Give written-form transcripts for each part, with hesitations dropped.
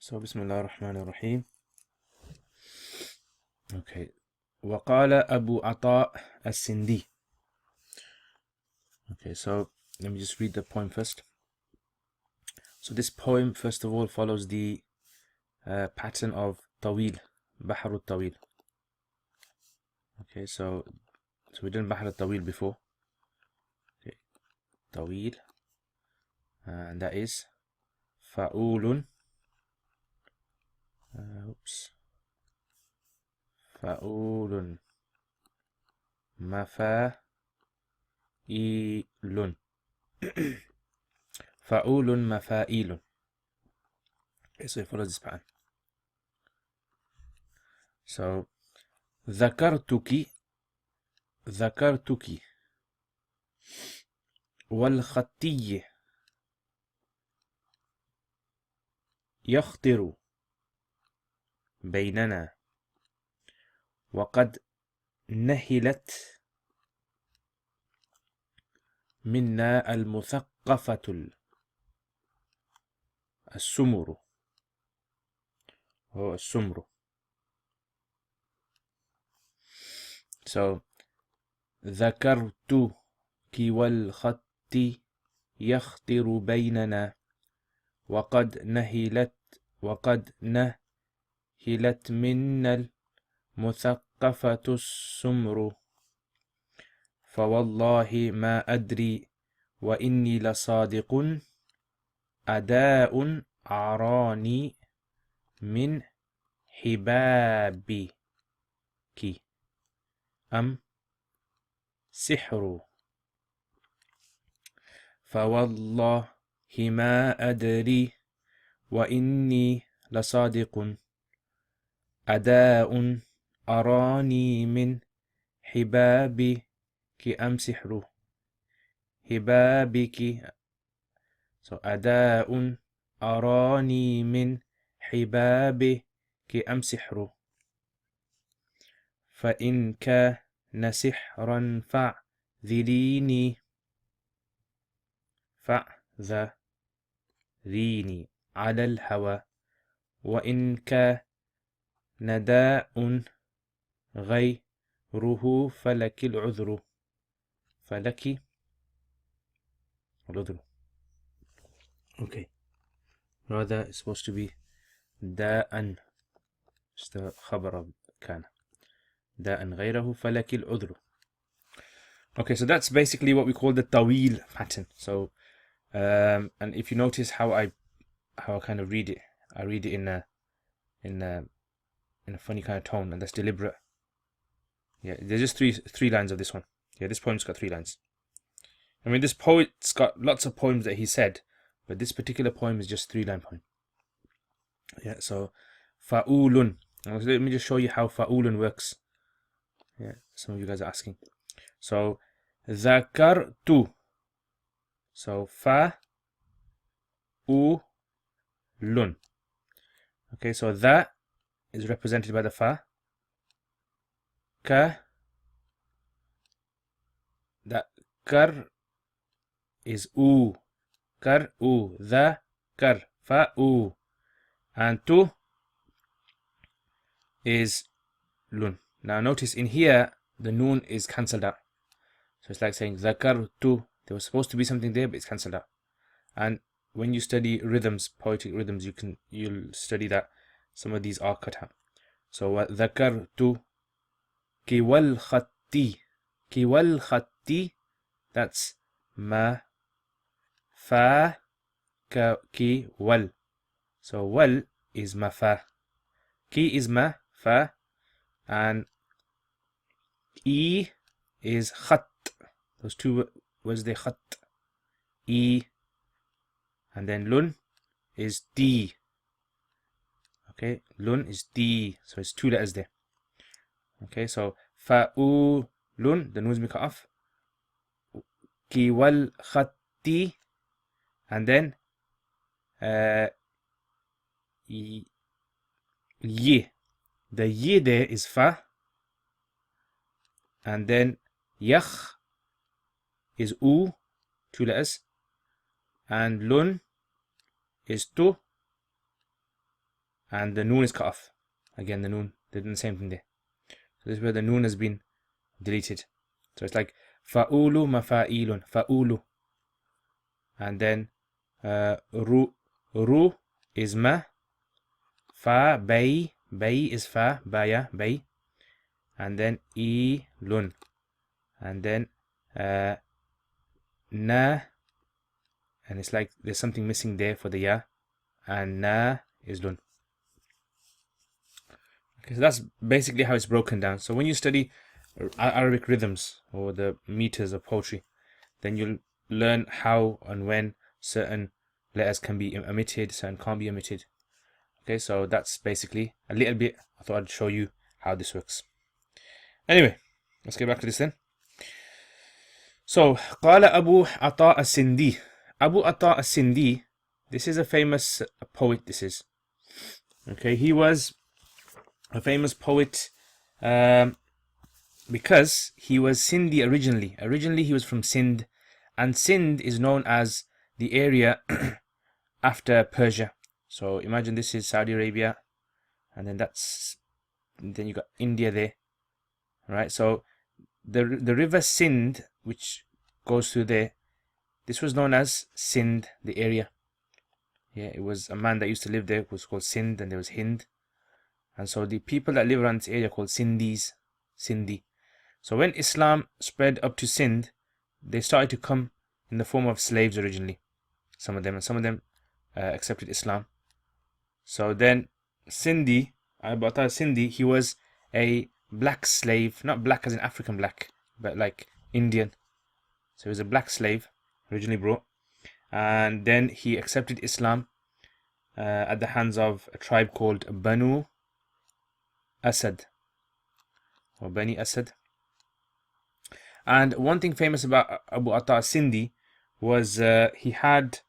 So, Bismillah ar-Rahman ar-Rahim. Okay. وقال أبو عطاء السندي. Okay, so let me just read the poem first. So this poem, first of all, follows the pattern of Tawil, Bahr al-Tawil. Okay, so we did Bahr al-Tawil before. Okay, Tawil, and that is Fa'ulun. Fa'ulun. Mafa'ilun. Fa'ulun mafa'ilun. Okay, so it follows this pattern. So ذكرتك والخطي يخطر بيننا وقد نهلت منا المثقفة السمر هو السمر. So ذكرتك والخط يخطر بيننا وقد نهلت منا المثقفة السمر فوالله ما أدري وإني لصادق أداء أعراني من حبابك أم سحر فوالله ما أدري وإني لصادق أداء أراني من حبابك أم سحر حبابك. So أداء أراني من حبابك أم سحر فإن كان سحرا فاعذريني على الهوى وإن كان داء غيره فلك العذر Okay, rather it's supposed to be داء, just the خبر of كان داء غيره فلك العذر. Okay, so that's basically what we call the Tawil pattern. So and if you notice how I kind of read it, I read it in a funny kind of tone, and that's deliberate. Yeah, there's just three lines of this one. Yeah, this poem's got 3 lines. I mean, this poet's got lots of poems that he said, but this particular poem is just 3-line poem. Yeah, so fa'ulun. Let me just show you how fa'ulun works. Yeah, some of you guys are asking. So ذكرت. So fa'ulun. Okay, so that is represented by the fa. Ka, that kar is u. Kar u. The kar fa u. And tu is lun. Now notice in here the noon is cancelled out. So it's like saying zakartu. There was supposed to be something there, but it's cancelled out. And when you study rhythms, poetic rhythms, you'll study that some of these are cut out. So zakartu ki wal khatti, that's ma fa ka ki wal. So wal is ma fa, ki is ma fa, and e is khat. Those 2 words they khat, e, and then lun is d. Okay, lun is d, so it's 2 letters there. Okay, so fa'u lun, the noon is cut off. Ki wal khatti, and then ye. The ye there is fa, and then yakh is u, 2 letters, and lun is tu, and the noon is cut off. Again, the noon, they're doing the same thing there. So this is where the noon has been deleted. So it's like fa'ulu mafa'ilun, fa'ulu. And then ru is ma, fa bay is fa, baya bay, and then ilun, and then na, and it's like there's something missing there for the ya, and na is lun. Okay, so that's basically how it's broken down. So when you study Arabic rhythms or the meters of poetry, then you'll learn how and when certain letters can be omitted, certain can't be omitted. Okay, so that's basically a little bit. I thought I'd show you how this works. Anyway, let's get back to this then. So, قال أبو عطاء السندي. Abu Ata as-Sindi, this is a famous poet, this is. Okay, he was a famous poet because he was Sindhi originally. Originally he was from Sindh, and Sindh is known as the area after Persia. So imagine this is Saudi Arabia, and then you got India there, right? So the river Sindh, which goes through there, this was known as Sindh, the area. Yeah, it was a man that used to live there, was called Sindh, and there was Hind. And so the people that live around this area are called Sindhis, Sindhi. So when Islam spread up to Sindh, they started to come in the form of slaves originally. Some of them accepted Islam. So then Sindhi, Abu Ata Sindhi, he was a black slave, not black as in African black, but like Indian. So he was a black slave, originally brought, and then he accepted Islam at the hands of a tribe called Banu Asad, or Bani Asad. And one thing famous about Abu Ata Sindhi was he had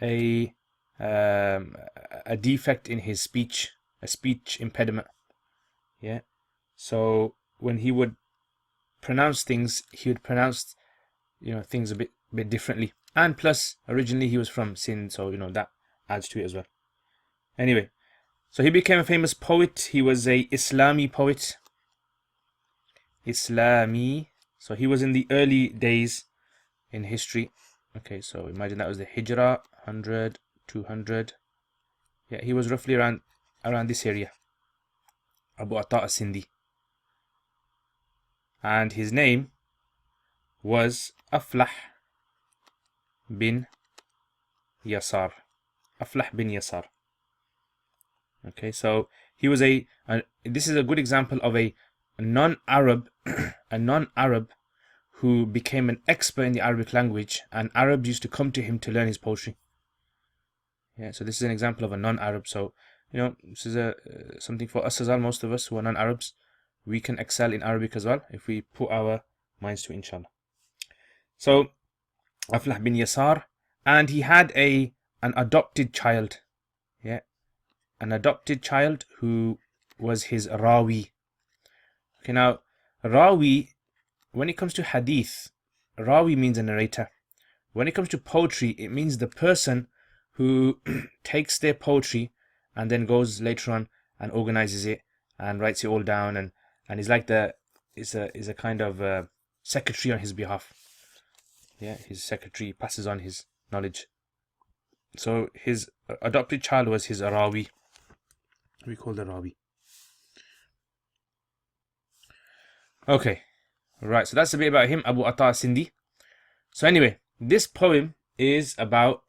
a defect in his speech, a speech impediment. Yeah, so when he would pronounce things, he would pronounce things a bit differently. And plus, originally he was from Sindh, so that adds to it as well. Anyway, so he became a famous poet. He was a Islami poet. Islami. So he was in the early days in history. Okay, so imagine that was the Hijrah, 100, 200. Yeah, he was roughly around this area. Abu Ata as-Sindi. And his name was Aflah bin Yasar. Aflah bin Yasar. Okay, so he was this is a good example of a non-Arab, a non-Arab who became an expert in the Arabic language, and Arabs used to come to him to learn his poetry. Yeah, so this is an example of a non-Arab. So this is something for us as well. Most of us who are non-Arabs, we can excel in Arabic as well if we put our minds to it, inshallah. So Aflah bin Yasar, and he had an adopted child. Yeah, an adopted child who was his Rawi. Okay, now Rawi, when it comes to hadith, Rawi means a narrator. When it comes to poetry, it means the person who takes their poetry and then goes later on and organizes it and writes it all down, and is like is a kind of secretary on his behalf. Yeah, his secretary passes on his knowledge. So his adopted child was his Rawi. We call the Rawi. Okay, right. So that's a bit about him, Abu Ata Sindi. So anyway, this poem is about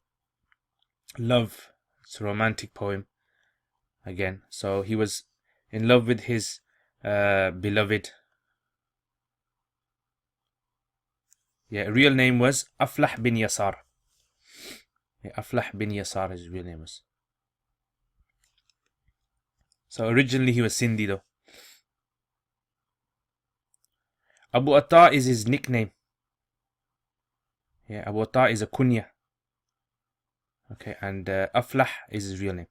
love. It's a romantic poem. Again, so he was in love with his beloved. Yeah, real name was Aflah bin Yasar. Yeah, Aflah bin Yasar, his real name was. So originally he was Sindhi though. Abu Ata is his nickname. Yeah, Abu Ata is a kunya. Okay, and Aflah is his real name.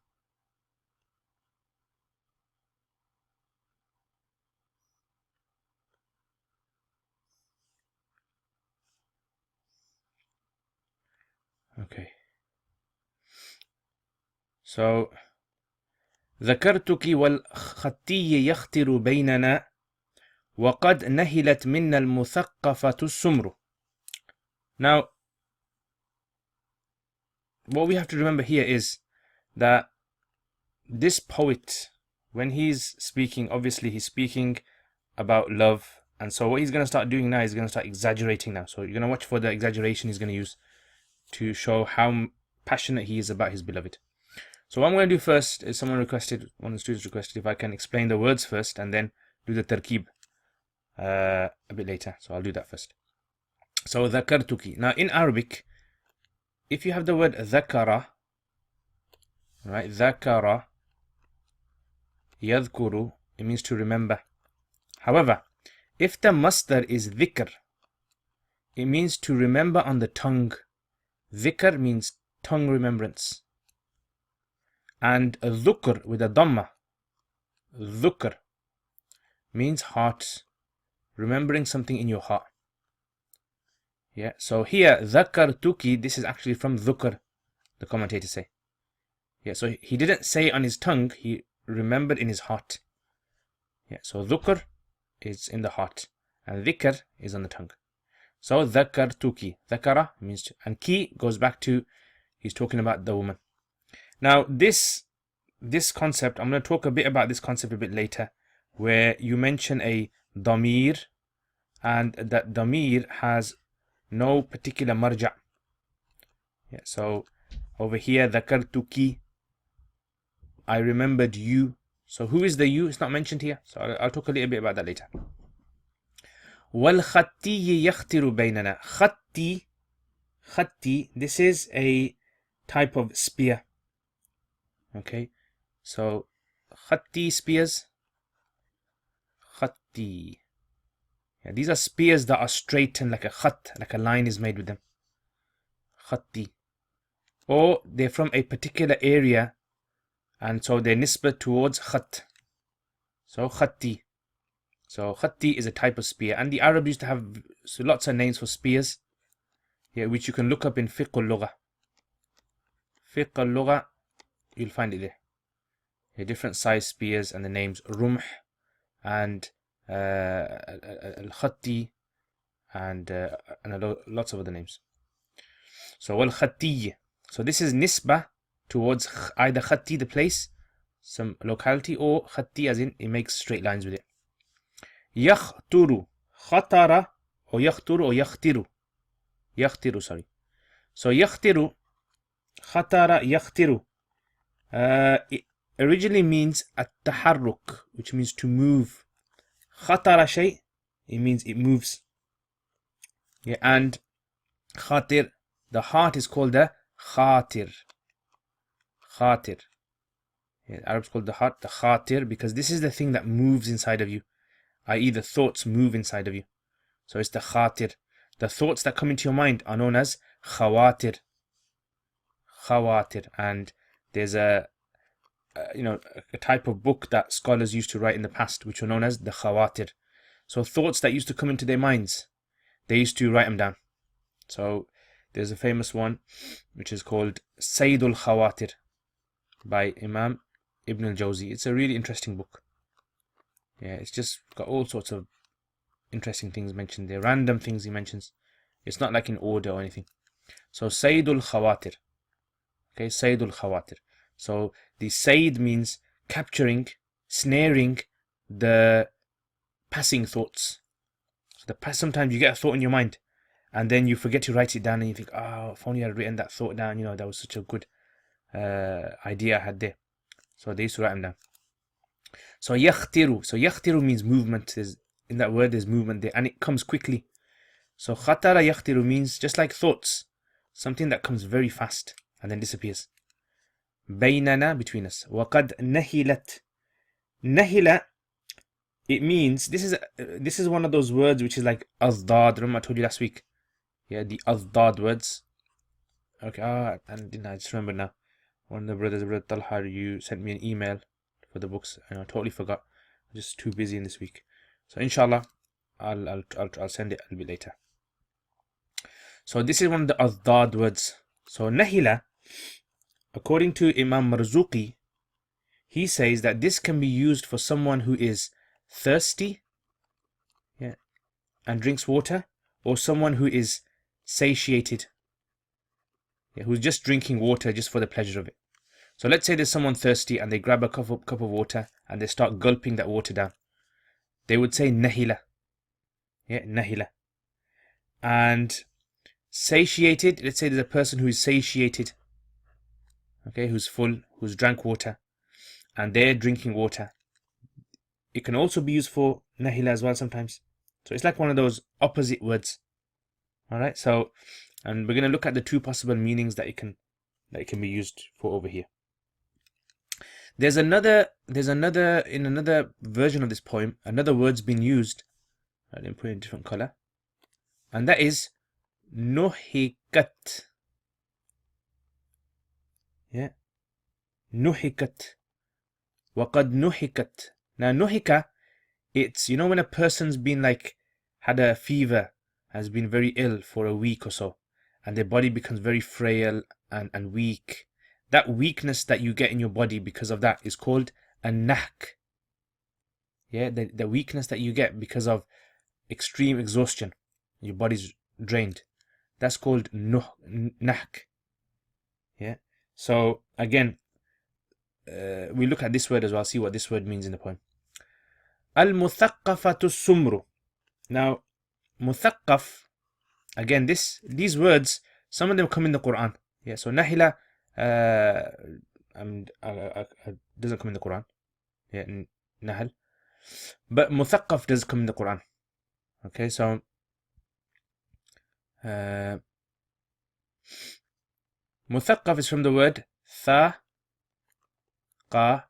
Okay. So ذكرتك والخطي يختر بيننا وقد نهلت منا المثقفة السمر. Now, what we have to remember here is that this poet, when he's speaking, obviously he's speaking about love. And so what he's going to start doing now is going to start exaggerating now. So you're going to watch for the exaggeration he's going to use to show how passionate he is about his beloved. So what I'm going to do first is one of the students requested if I can explain the words first and then do the tarkib a bit later. So I'll do that first. So ذكرتك. Now in Arabic, if you have the word ذكر, right, ذكر, يذكر, it means to remember. However, if the masdar is dhikr, it means to remember on the tongue. Dhikr means tongue remembrance. And dhukr with a dhamma, dhukr, means heart, remembering something in your heart. Yeah, so here, dhakartuki, this is actually from dhukr, the commentators say. Yeah, so he didn't say on his tongue, he remembered in his heart. Yeah, so dhukr is in the heart, and dhikr is on the tongue. So dhakartuki, dhakara means to, and ki goes back to, he's talking about the woman. Now this concept, I'm going to talk a bit about this concept a bit later, where you mention a damir, and that damir has no particular marja. Yeah, so over here, dhakartuki, I remembered you. So who is the you? It's not mentioned here. So I'll talk a little bit about that later. وَالْخَطِّيِّ يَخْتِرُ بَيْنَنَا. Khatti, this is a type of spear. Okay, so khatti, spears. Khatti. Yeah, these are spears that are straightened like a khat, like a line is made with them. Khatti. Or they're from a particular area, and so they're nisbat towards khat. So khatti. So khatti is a type of spear, and the Arabs used to have lots of names for spears, yeah, which you can look up in fiqh al-lugha. Fiqh al-lugha, you'll find it there. Yeah, different size spears and the names rumh and al-khatti and lots of other names. So al-khatti. So this is nisbah towards either khatti, the place, some locality, or khatti as in it makes straight lines with it. Yakhturu, khatara, or yakhturu, or yakhtiru. Yakhtiru, sorry. So yakhtiru, khatara, yakhtiru. It originally means at-taharruk, which means to move. Khatara shay, it means it moves. Yeah, and khatir, the heart is called the khatir. Khatir. Yeah, Arabs call the heart the khatir because this is the thing that moves inside of you, i.e. the thoughts move inside of you. So it's the khatir. The thoughts that come into your mind are known as khawatir. Khawatir. And there's a type of book that scholars used to write in the past, which were known as the khawatir. So thoughts that used to come into their minds, they used to write them down. So there's a famous one, which is called Sayyidul Khawatir by Imam Ibn al-Jawzi. It's a really interesting book. Yeah, it's just got all sorts of interesting things mentioned there, random things he mentions. It's not like in order or anything. So Sayyidul Khawatir. Okay, Sayyidul Khawatir. So the Sayyid means capturing, snaring the passing thoughts. So sometimes you get a thought in your mind and then you forget to write it down and you think, oh, if only I'd written that thought down, that was such a good idea I had there. So they used to write them down. So yakhtiru. So yakhtiru means movement. In that word there's movement there and it comes quickly. So khatara yakhtiru means just like thoughts, something that comes very fast and then disappears. Baynana, between us. Waqad nahilat. Nahila, it means, this is one of those words which is like azdad. Remember I told you last week? Yeah, the azdad words. Okay, and I just remember now. One of the brothers, Brother Talha, you sent me an email for the books and I totally forgot. I'm just too busy in this week. So inshallah, I'll send it a little bit later. So this is one of the azdad words. So nahila, according to Imam Marzuqi, he says that this can be used for someone who is thirsty, yeah, and drinks water, or someone who is satiated, yeah, who's just drinking water just for the pleasure of it. So let's say there's someone thirsty and they grab a cup of water and they start gulping that water down. They would say nahila. Yeah, nahila. And satiated, let's say there's a person who is satiated, okay, who's full, who's drank water, and they're drinking water. It can also be used for nahila as well sometimes. So it's like one of those opposite words. Alright, so, and we're going to look at the two possible meanings that it can be used for over here. There's another in another version of this poem, another word's been used. Let me put it in a different color. And that is nuhikat. Yeah. Nuhikat. Waqad nuhikat. Now nuhika, it's, you know, when a person's been like, had a fever, has been very ill for a week or so, and their body becomes very frail and weak. That weakness that you get in your body because of that is called a nahk. Yeah, the weakness that you get because of extreme exhaustion. Your body's drained. That's called nahk. Yeah. So again, we look at this word as well, see what this word means in the poem. Al-muthaqqafatu sumru. Now, muthaqqaf, again, these words, some of them come in the Quran. Yeah, so nahila doesn't come in the Quran. Yeah, nahl. But muthaqqaf does come in the Quran. Okay, so muthaqqaf is from the word tha qa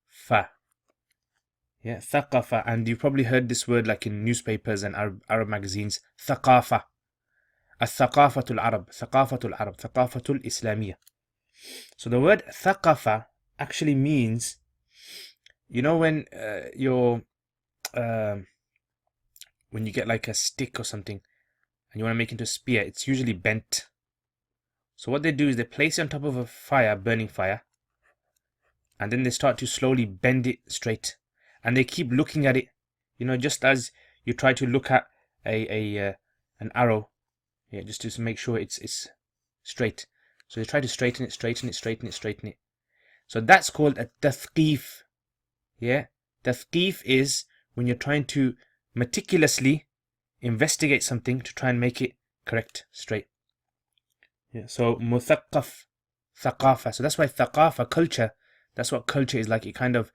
fa. Yeah, thaqafa, and you've probably heard this word like in newspapers and Arab magazines. Thaqafa. Al-thaqafatul Arab, thaqafatul Arab, thaqafatul Islamiyya. So the word thaqafa actually means, you know, when when you get like a stick or something and you want to make it into a spear, it's usually bent. So what they do is they place it on top of a fire, burning fire, and then they start to slowly bend it straight. And they keep looking at it, you know, just as you try to look at an arrow, yeah, just to make sure it's straight. So they try to straighten it. So that's called a tathqif. Yeah, tathqif is when you're trying to meticulously investigate something to try and make it correct, straight. Yeah, so muthaqqaf, thaqafa. So that's why thaqafa, culture, that's what culture is like. It kind of,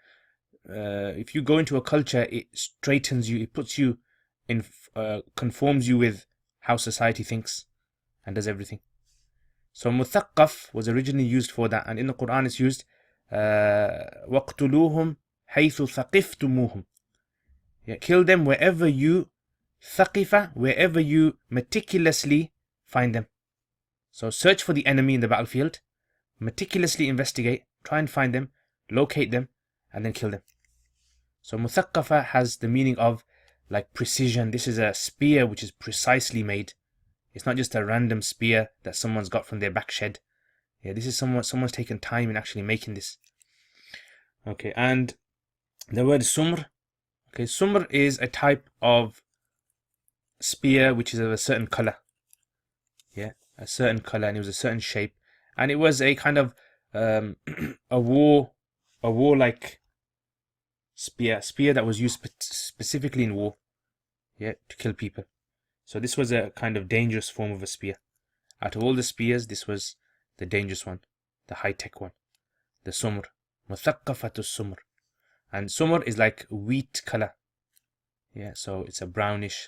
if you go into a culture, it straightens you, it puts you in, conforms you with how society thinks and does everything. So muthaqqaf was originally used for that, and in the Quran it's used waqtuluhum haythu thaqiftumuhum. Yeah, kill them wherever you thaqifa, wherever you meticulously find them. So search for the enemy in the battlefield, meticulously investigate, try and find them, locate them, and then kill them. So muthaqqafa has the meaning of like precision. This is a spear which is precisely made. It's not just a random spear that someone's got from their back shed. Yeah, this is someone's taken time in actually making this. Okay, and the word sumr. Okay, sumr is a type of spear which is of a certain color. Yeah, a certain color, and it was a certain shape, and it was a kind of a warlike spear that was used specifically in war, yeah, to kill people. So this was a kind of dangerous form of a spear. Out of all the spears, this was the dangerous one, the high-tech one, the sumr, muthaqqafatu sumr. And sumr is like wheat color. Yeah, so it's a brownish,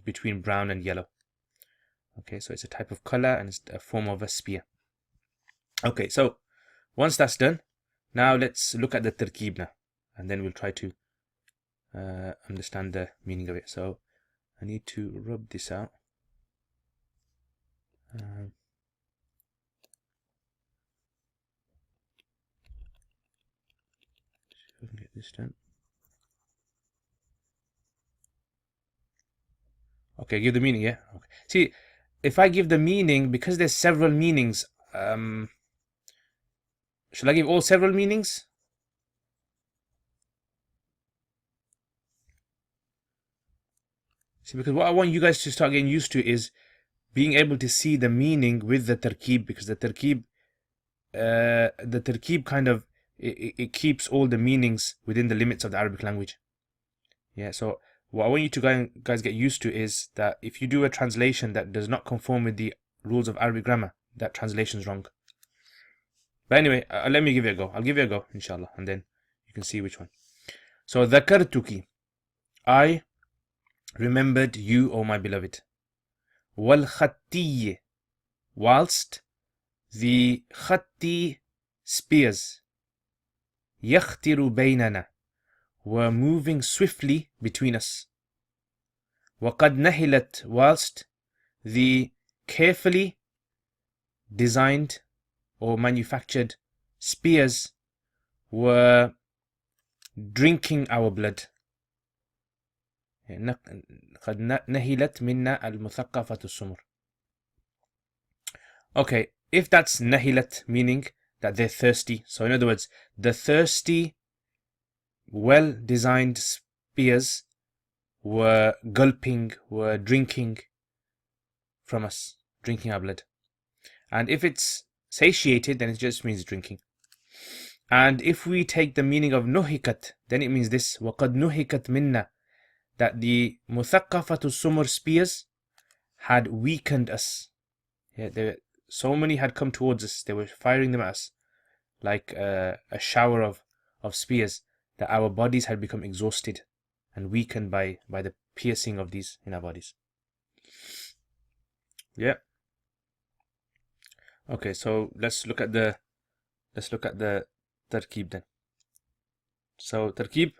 between brown and yellow. Okay, so it's a type of color and it's a form of a spear. Okay, so once that's done, now let's look at the tarkib now, and then we'll try to understand the meaning of it. So I need to rub this out. Get this done. Okay, give the meaning, yeah? Okay. See, if I give the meaning, because there's several meanings, should I give all several meanings? See, because what I want you guys to start getting used to is being able to see the meaning with the tarkib, because the tarkib kind of it keeps all the meanings within the limits of the Arabic language. Yeah, so what I want you to guys get used to is that if you do a translation that does not conform with the rules of Arabic grammar, that translation is wrong. But anyway, let me give it a go. I'll give it a go, inshallah, and then you can see which one. So, ذكرتك, I remembered you, O my beloved. والخطي, whilst the khatti spears, يختر بيننا, were moving swiftly between us. وقد نهلت, whilst the carefully designed or manufactured spears were drinking our blood. قد نهلت منا المثقفة السمر. Okay, if that's nahilat, meaning that they're thirsty. So in other words, the thirsty, well-designed spears were gulping, were drinking from us, drinking our blood. And if it's satiated, then it just means drinking. And if we take the meaning of nuhikat, then it means this, وَقَدْ نُهِكَتْ مِنَّا, that the مُثَقَّفَةُ السُّمُرْ spears had weakened us. Yeah, so many had come towards us, they were firing them at us like a shower of spears, that our bodies had become exhausted and weakened by the piercing of these in our bodies. Yeah. Okay, so let's look at the tarkib then. So tarkib.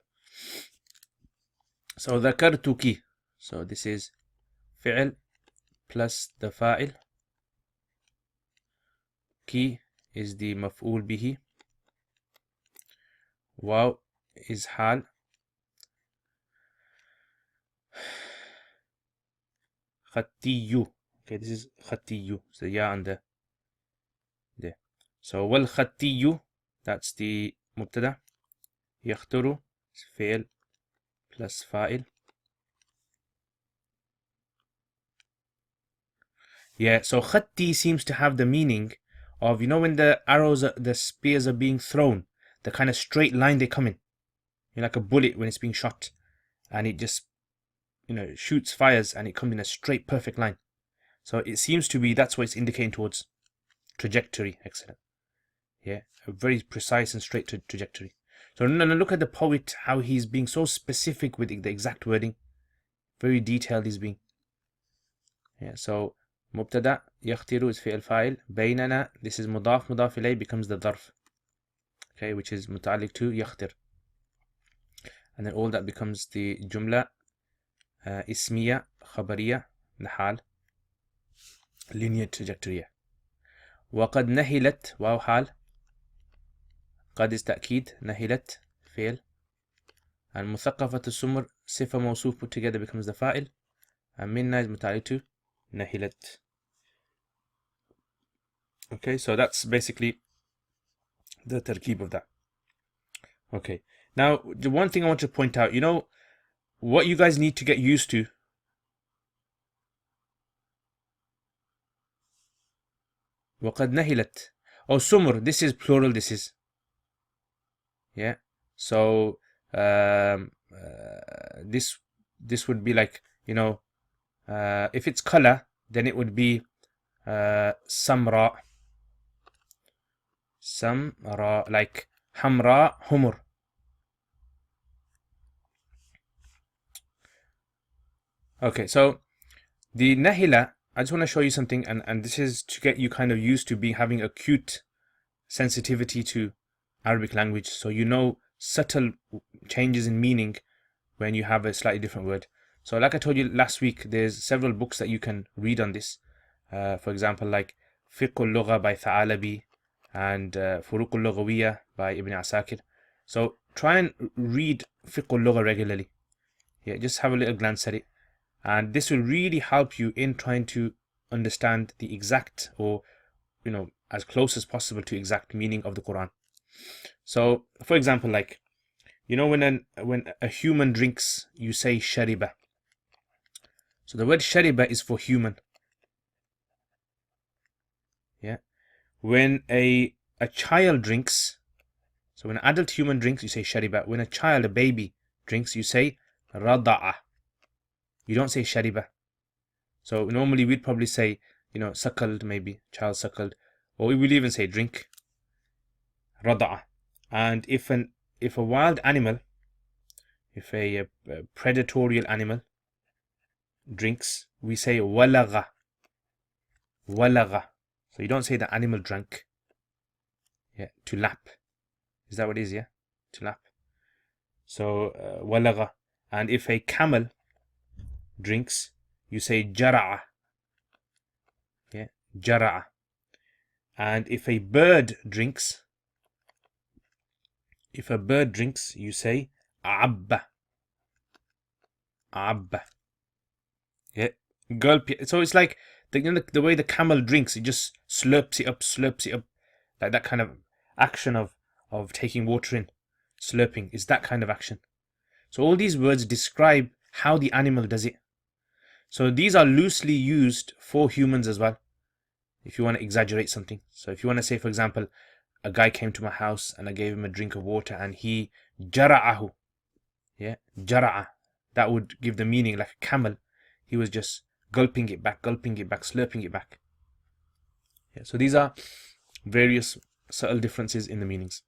So ذكرتك. So this is fi'l plus the fa'il. Ki is the maf'ul bihi. Waw is hal. Khattiyu. Okay, this is khattiyu. So ya and the there. So wal khattiyu, that's the mubtada. Yakhturu is fi'l plus fa'il. Yeah, so khatti seems to have the meaning of, you know, when the arrows, the spears are being thrown, the kind of straight line they come in. You're like a bullet when it's being shot, and it just, you know, shoots, fires, and it comes in a straight, perfect line. So it seems to be, that's what it's indicating towards. Trajectory, excellent. Yeah, a very precise and straight trajectory. So look at the poet, how he's being so specific with the exact wording. Very detailed he's being. Yeah, so مبتدا يختر is فعل فاعل. بيننا, this is مضاف مضاف إليه, becomes the ظرف. Okay, which is متعلق to يختر. And then all that becomes the جملة اسمية خبرية لحال linear trajectory. وقد نهلت واو حال. قد is تأكيد, نهلت فعل. And مثقفة السمر صفة موصوف put together becomes the فاعل. And منا is متعلق to نهلت. Okay, so that's basically the tarkib of that. Okay, now the one thing I want to point out, you know, what you guys need to get used to. وقد نهلت. Oh, sumr, this is plural, this is. Yeah, so this would be like, you know, if it's color, then it would be samra. Samra, like hamra, humur. Okay, so the nahila, I just want to show you something, and this is to get you kind of used to having acute sensitivity to Arabic language, so you know subtle changes in meaning when you have a slightly different word. So like I told you last week, there's several books that you can read on this. For example, like Fiqh al-Lugha by Tha'alabi and Furuq al-Lughawiyya by Ibn Asakir. So try and read Fiqh al-Lugha regularly. Yeah, just have a little glance at it. And this will really help you in trying to understand the exact, or, you know, as close as possible to exact meaning of the Quran. So, for example, like, you know, when a human drinks, you say shariba. So the word shariba is for human. Yeah. When a child drinks, so when an adult human drinks, you say shariba. When a child, a baby, drinks, you say rada'a. You don't say shariba. So normally we'd probably say, suckled, maybe, child suckled. Or we will even say drink. Rada'a. And if a wild animal, if a predatorial animal drinks, we say walagha. Walagha. So you don't say the animal drank. Yeah, to lap. Is that what it is? Yeah, to lap. So walagha. And if a camel drinks, you say jara'a. Yeah, jara'a. And if a bird drinks, you say abba. Abba. Yeah, gulp. So it's like the way the camel drinks, it just slurps it up, like that kind of action of taking water in, slurping is that kind of action. So all these words describe how the animal does it. So these are loosely used for humans as well, if you want to exaggerate something. So if you want to say, for example, a guy came to my house and I gave him a drink of water and he jara'ahu. Yeah, jara'a. That would give the meaning like a camel. He was just gulping it back, slurping it back. Yeah, so these are various subtle differences in the meanings.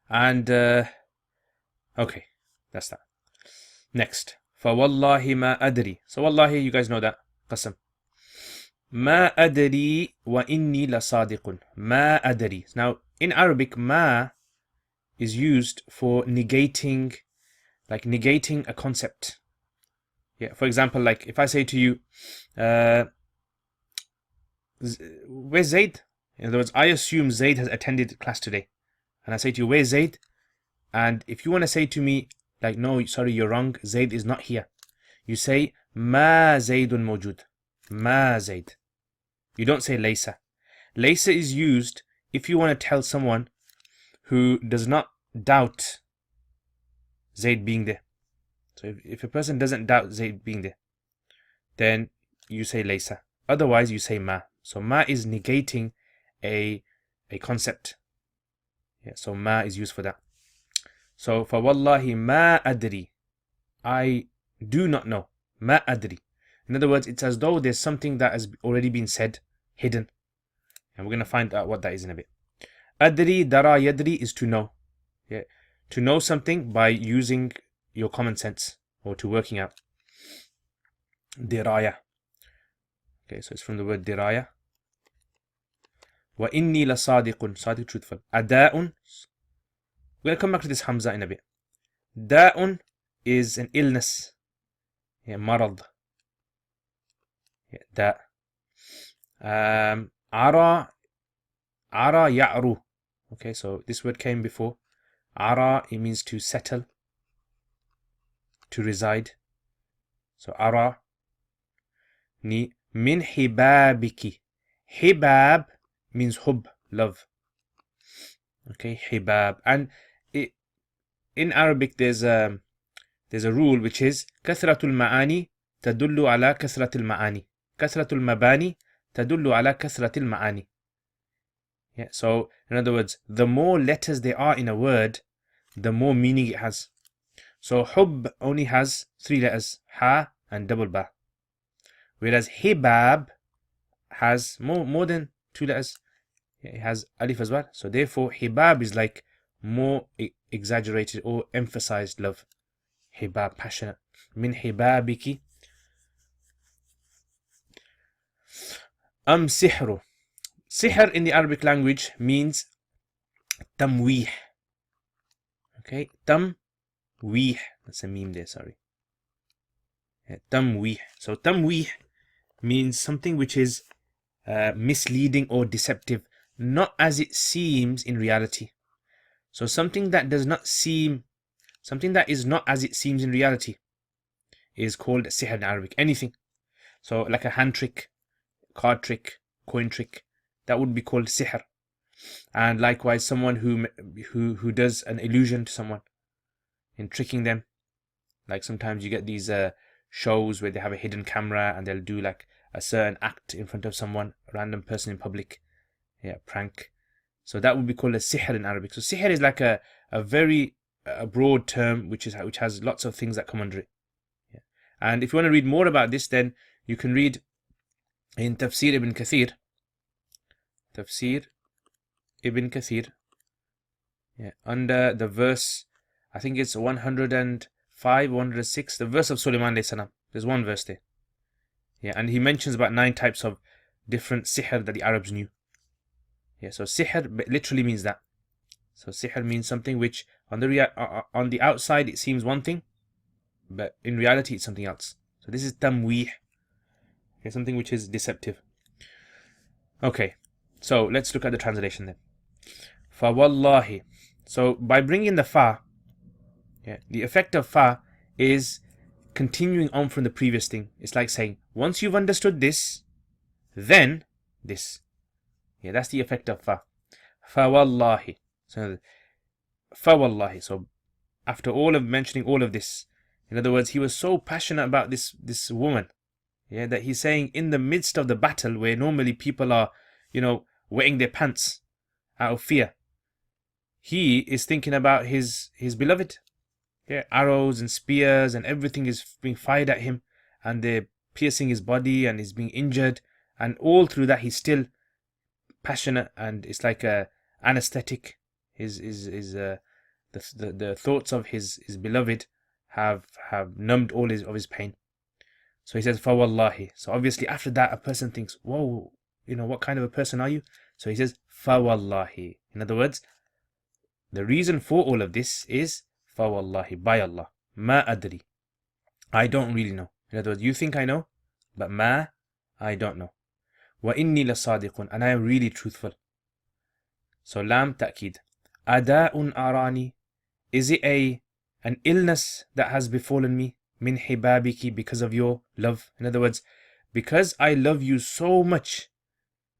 And okay, that's that. Next, فَوَاللَّهِ مَا أَدْرِي. So wallahi, you guys know that. Qasam. مَا أَدْرِي وَإِنِّي لَصَادِقٌ. مَا أَدْرِي. Now, in Arabic, ma is used for negating a concept. Yeah, for example, like if I say to you, where's Zaid? In other words, I assume Zaid has attended class today. And I say to you, where's Zaid? And if you want to say to me, like, no, sorry, you're wrong, Zaid is not here. You say, ma Zaidun mawjud. Ma Zaid. You don't say laysa. Laysa is used if you want to tell someone who does not doubt Zaid being there. So if a person doesn't doubt Zaid being there, then you say laysa. Otherwise, you say ma. So ma is negating a concept. Yeah, so ma is used for that. So فَوَاللَّهِ مَا أَدْرِي. I do not know. Ma adri. In other words, it's as though there's something that has already been said, hidden. And we're going to find out what that is in a bit. Adri, dara, yadri is to know. Yeah. To know something by using your common sense or to working out. Diraya. Okay, so it's from the word diraya. Wa inni la sadiqun. Sadiq, truthful. Ada'un. We're going to come back to this hamza in a bit. Da'un is an illness. Yeah, marad. Yeah, da. Ara ya'ru. Okay, so this word came before. Ara, it means to settle, to reside. So ara. Ni min hibabiki. Hibab means hub, love. Okay, hibab. And in Arabic there's a rule which is kathratul ma'ani tadullu ala kathratil ma'ani. Kathratul mabani tadullu ala kathratil ma'ani. Yeah, so in other words, the more letters there are in a word, the more meaning it has. So hub only has 3 letters, ha and double ba. Whereas hibab has more than 2 letters. It has alif as well. So therefore, hibab is like more exaggerated or emphasized love. Hibab, passionate. Min hibabiki. Sihru. Sihr in the Arabic language means tamweeh. Okay, tamweeh. That's a meme there, sorry. Yeah, tamweeh. So tamweeh means something which is misleading or deceptive, not as it seems in reality. So something that is not as it seems in reality is called sihr in Arabic. Anything. So like a hand trick, card trick, coin trick, that would be called sihr. And likewise, someone who does an illusion to someone in tricking them. Like sometimes you get these shows where they have a hidden camera and they'll do like a certain act in front of someone, a random person in public. Yeah, prank. So that would be called a sihr in Arabic. So sihr is like a very broad term which has lots of things that come under it. Yeah. And if you want to read more about this, then you can read in Tafsir Ibn Kathir. Tafsir Ibn Kathir. Yeah, under the verse, I think it's 105, 106, the verse of Sulaiman alayhi salam. There's one verse there. Yeah, and he mentions about 9 types of different sihr that the Arabs knew. Yeah, so sihr literally means that. So sihr means something which on the outside it seems one thing, but in reality it's something else. So this is tamweeh. Okay, something which is deceptive. Okay, so let's look at the translation then. Fa wallahi. So by bringing the fa, yeah, the effect of fa is continuing on from the previous thing. It's like saying, once you've understood this, then this. Yeah, that's the effect of fa. Fa wallahi. So fa wallahi. So after all of mentioning all of this, in other words, he was so passionate about this woman, yeah, that he's saying in the midst of the battle where normally people are, wetting their pants out of fear, he is thinking about his beloved. Yeah, arrows and spears and everything is being fired at him, and they're piercing his body, and he's being injured, and all through that he's still passionate, and it's like a anesthetic. The thoughts of his beloved have numbed all of his pain. So he says, fa wallahi. So obviously after that a person thinks, whoa, what kind of a person are you? So he says, fa wallahi. In other words, the reason for all of this is fa wallahi, by Allah, ma adri, I don't really know. In other words, you think I know, but ma, I don't know. Wa inni lasadiqun, and I am really truthful. So lam ta'kid. Ada'un arani, is it an illness that has befallen me? Min hibabiki, because of your love. In other words, because I love you so much,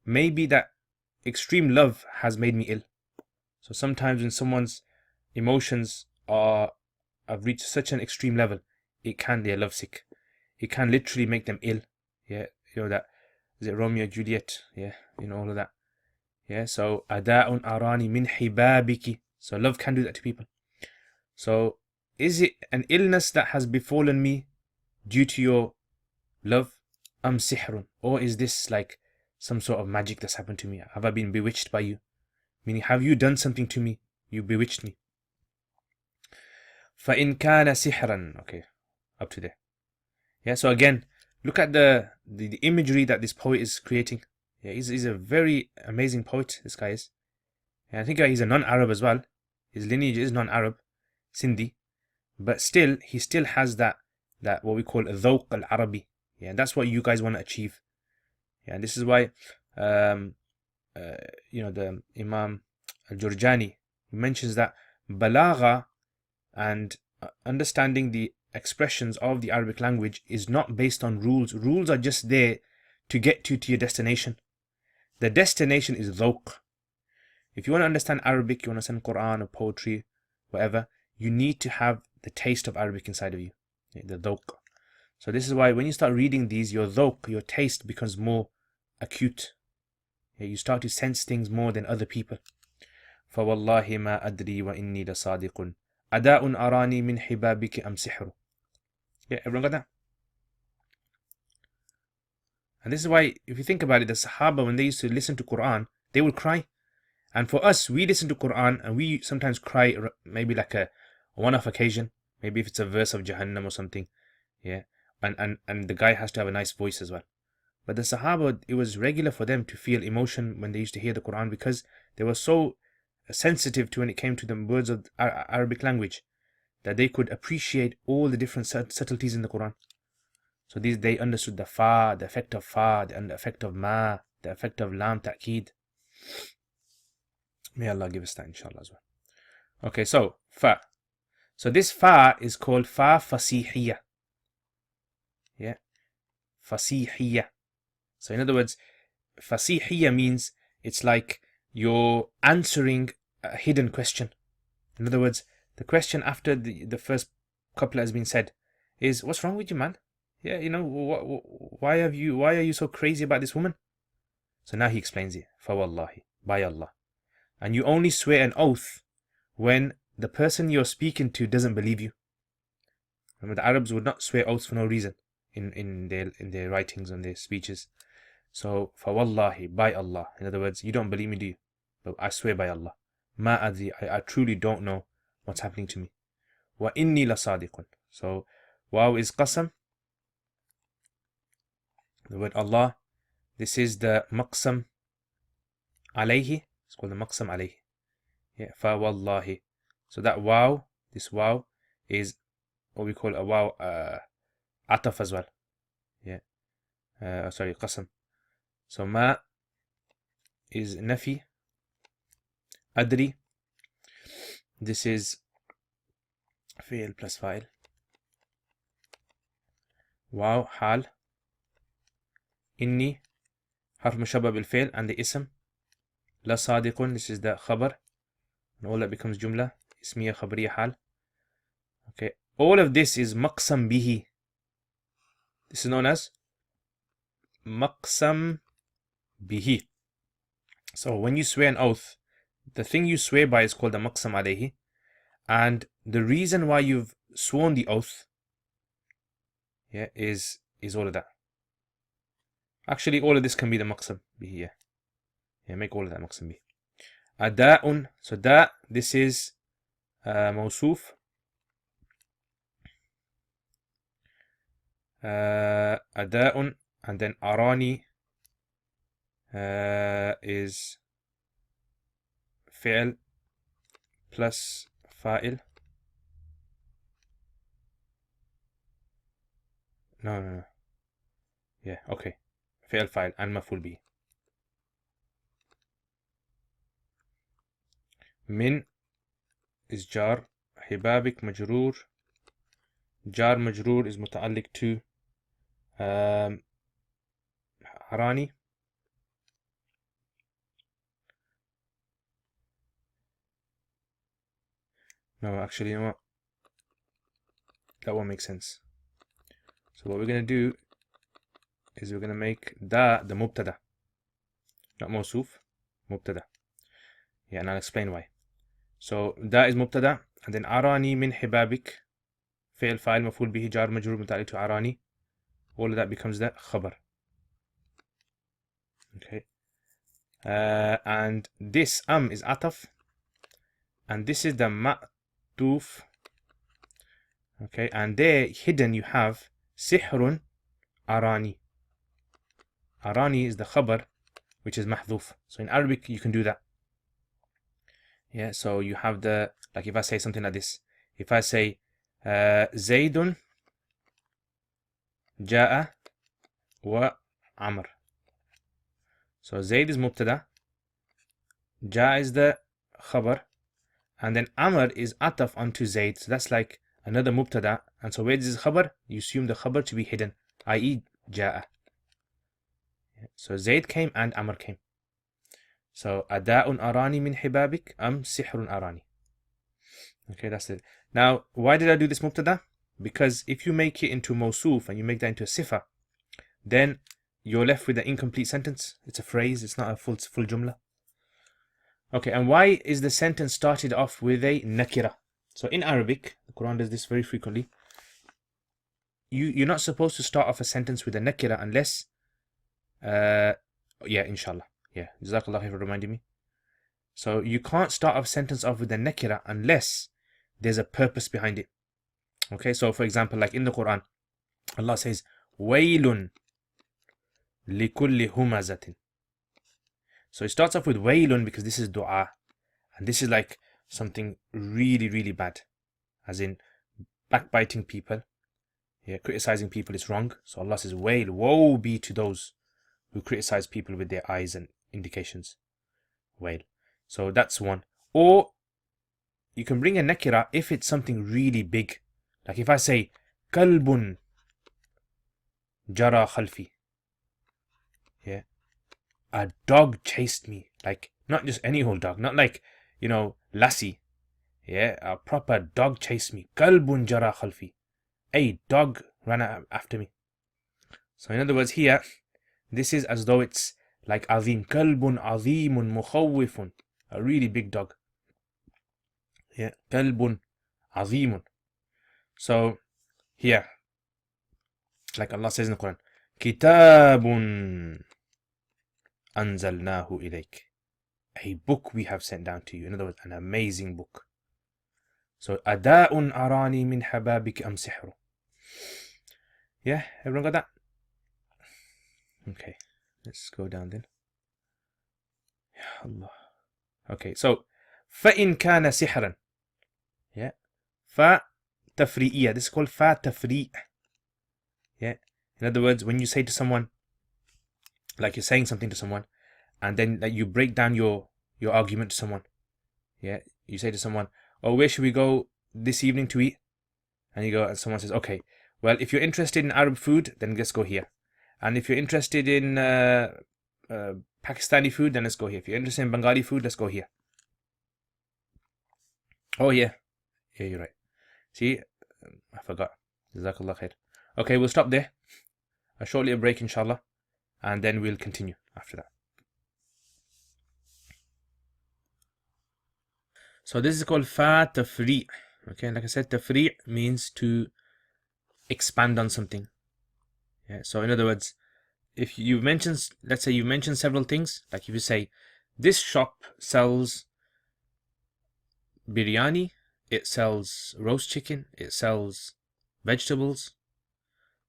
maybe that extreme love has made me ill. So sometimes when someone's emotions have reached such an extreme level, they're lovesick. It can literally make them ill. Yeah, that, is it Romeo Juliet? Yeah, all of that. Yeah, so ada'un arani min hibabiki. So love can do that to people. So is it an illness that has befallen me due to your love? Am sihrun, or is this like some sort of magic that's happened to me? Have I been bewitched by you? Meaning, have you done something to me? You bewitched me. فَإِنْ كَانَ سِحْرًا. Okay, up to there. Yeah, so again, look at the imagery that this poet is creating. Yeah, he's a very amazing poet, this guy is. And I think he's a non-Arab as well. His lineage is non-Arab, Sindhi. But still, he still has that what we call dhawq al-Arabi. Yeah, and that's what you guys want to achieve. Yeah, and this is why the Imam al-Jurjani mentions that balagha and understanding the expressions of the Arabic language is not based on rules. Rules are just there to get to your destination. The destination is dhawq. If you want to understand Arabic, you want to understand Quran or poetry, whatever, you need to have the taste of Arabic inside of you, the dhawq. So this is why when you start reading these, your dhawq, your taste becomes more acute. You start to sense things more than other people. فَوَاللَّهِ مَا أَدْرِي وَإِنِّي لَصَادِقٌ أَدَاءٌ أَرَانِي مِنْ حِبَابِكِ أَمْ سِحْرٌ. Yeah, everyone got that? And this is why, if you think about it, the Sahaba, when they used to listen to Quran, they would cry. And for us, we listen to Quran and we sometimes cry, maybe like a one-off occasion. Maybe if it's a verse of Jahannam or something. Yeah, and the guy has to have a nice voice as well. But the Sahaba, it was regular for them to feel emotion when they used to hear the Quran, because they were so sensitive to when it came to the words of Arabic language that they could appreciate all the different subtleties in the Quran. So they understood the fa, the effect of fa, the effect of ma, the effect of lam ta'kid. May Allah give us that inshallah as well. Okay, so fa. So this fa is called fa fasihiyya. Yeah, fasihiyya. So in other words, fasihiyya means it's like you're answering a hidden question. In other words, the question after the first couplet has been said is, what's wrong with you, man? Yeah, you know, why are you so crazy about this woman? So now he explains it. فَوَاللَّهِ, by Allah. And you only swear an oath when the person you're speaking to doesn't believe you. Remember, the Arabs would not swear oaths for no reason in their writings and their speeches. So, فَوَاللَّهِ, by Allah. In other words, you don't believe me, do you? But I swear by Allah. مَا أَدْرِي, I truly don't know what's happening to me. وَإِنِّي لَصَادِقٌ. So, waw is qasam. The word Allah. This is the maqsam alayhi. It's called the maqsam alayhi. Yeah, فَوَاللَّهِ. So that waw, this waw, is what we call a waw ataf as well. Yeah. Sorry, qasam. So ma is nafi. Adri. This is fi'l plus fa'il. Waw hal. Inni harf mushabba bil fi'l and the ism. La sadiqun, this is the khabar. And all that becomes jumla. Ismiya khabariya hal. Okay. All of this is maqsam bihi. This is known as maqsam bihi. So when you swear an oath, the thing you swear by is called the maqsam alayhi. And the reason why you've sworn the oath, yeah, is all of that. Actually, all of this can be the maqsam bihi, yeah. Yeah, make all of that maqsam bihi. Ada'un, so da, this is mawsuf. Ada'un, and then arani is fi'l plus fa'il. No. Yeah, okay. Fi'l fa'il and maf'ul bihi. Min is jar. Hibabik majroor. Jar majroor is muta'alliq to arani. No, actually, you know what? That won't make sense. So what we're going to do is we're going to make da the mubtada. Not mawsuf, mubtada. Yeah, and I'll explain why. So da is mubtada, and then arani min hibabik, fi'l fa'il maf'ul bihi jar majroor muta'alliq to arani. All of that becomes the khabar. Okay. And this is ataf, and this is the ma'tuf. Okay, and there hidden you have sihrun arani. Arani is the khabar, which is mahdhuf. So in Arabic you can do that. Yeah, so you have the, like if I say something like this. If I say Zaydun ja'a wa Amr. So Zayd is mubtada, Ja is the khabar, and then Amr is ataf onto Zayd. So that's like another mubtada. And so where is khabar? You assume the khabar to be hidden, i.e. ja'a. So Zayd came and Amr came. So ada'un arani min hibabik sihrun arani. Okay, that's it. Now, why did I do this mubtada? Because if you make it into mawsuf and you make that into a sifa, then you're left with an incomplete sentence. It's a phrase, it's not a full jumla. Okay, and why is the sentence started off with a nakira? So in Arabic, the Quran does this very frequently. You're not supposed to start off a sentence with a nakira unless yeah, inshallah. Yeah, Jazakallah for reminding me. So you can't start a sentence off with a nakira unless there's a purpose behind it. Okay, so for example, like in the Quran, Allah says, Waylun likulli humazatin. So it starts off with Waylun because this is dua. And this is like something really, really bad. As in backbiting people. Yeah, criticizing people is wrong. So Allah says, Wayl, woe be to those who criticize people with their eyes and indications. Wayl. So that's one. Or you can bring a nakira if it's something really big. Like if I say, Kalbun jara khalfi. Yeah. A dog chased me. Like, not just any old dog. Not like, you know, Lassie. Yeah, a proper dog chased me. Kalbun jara khalfi. A dog ran after me. So in other words here, this is as though it's like عظيم. كلب عظيم مخوف. A really big dog. Yeah, كلب عظيم. So here, like Allah says in the Quran, كتاب أنزلناه إليك. A book we have sent down to you. In other words, an amazing book. So أداء أراني من حبابك أم سحر. Yeah, everyone got that? Okay, let's go down then. Ya Allah. Okay, so فإن كان سحرا. Yeah, فا تفريئية. This is called فا تفريء. Yeah, in other words, when you say to someone, like you're saying something to someone, and then like, you break down your argument to someone. Yeah, you say to someone, oh, where should we go this evening to eat? And you go, and someone says, okay, well, if you're interested in Arab food, then let's go here. And if you're interested in Pakistani food, then let's go here. If you're interested in Bengali food, let's go here. Oh yeah, you're right. See, I forgot. Jazakallah khair. Okay, we'll stop there. Shortly a break, inshallah, and then we'll continue after that. So this is called fa tafri'. Okay, like I said, tafri' means to expand on something. Yeah. So in other words, if you mention, let's say you mention several things, like if you say, this shop sells biryani, it sells roast chicken, it sells vegetables.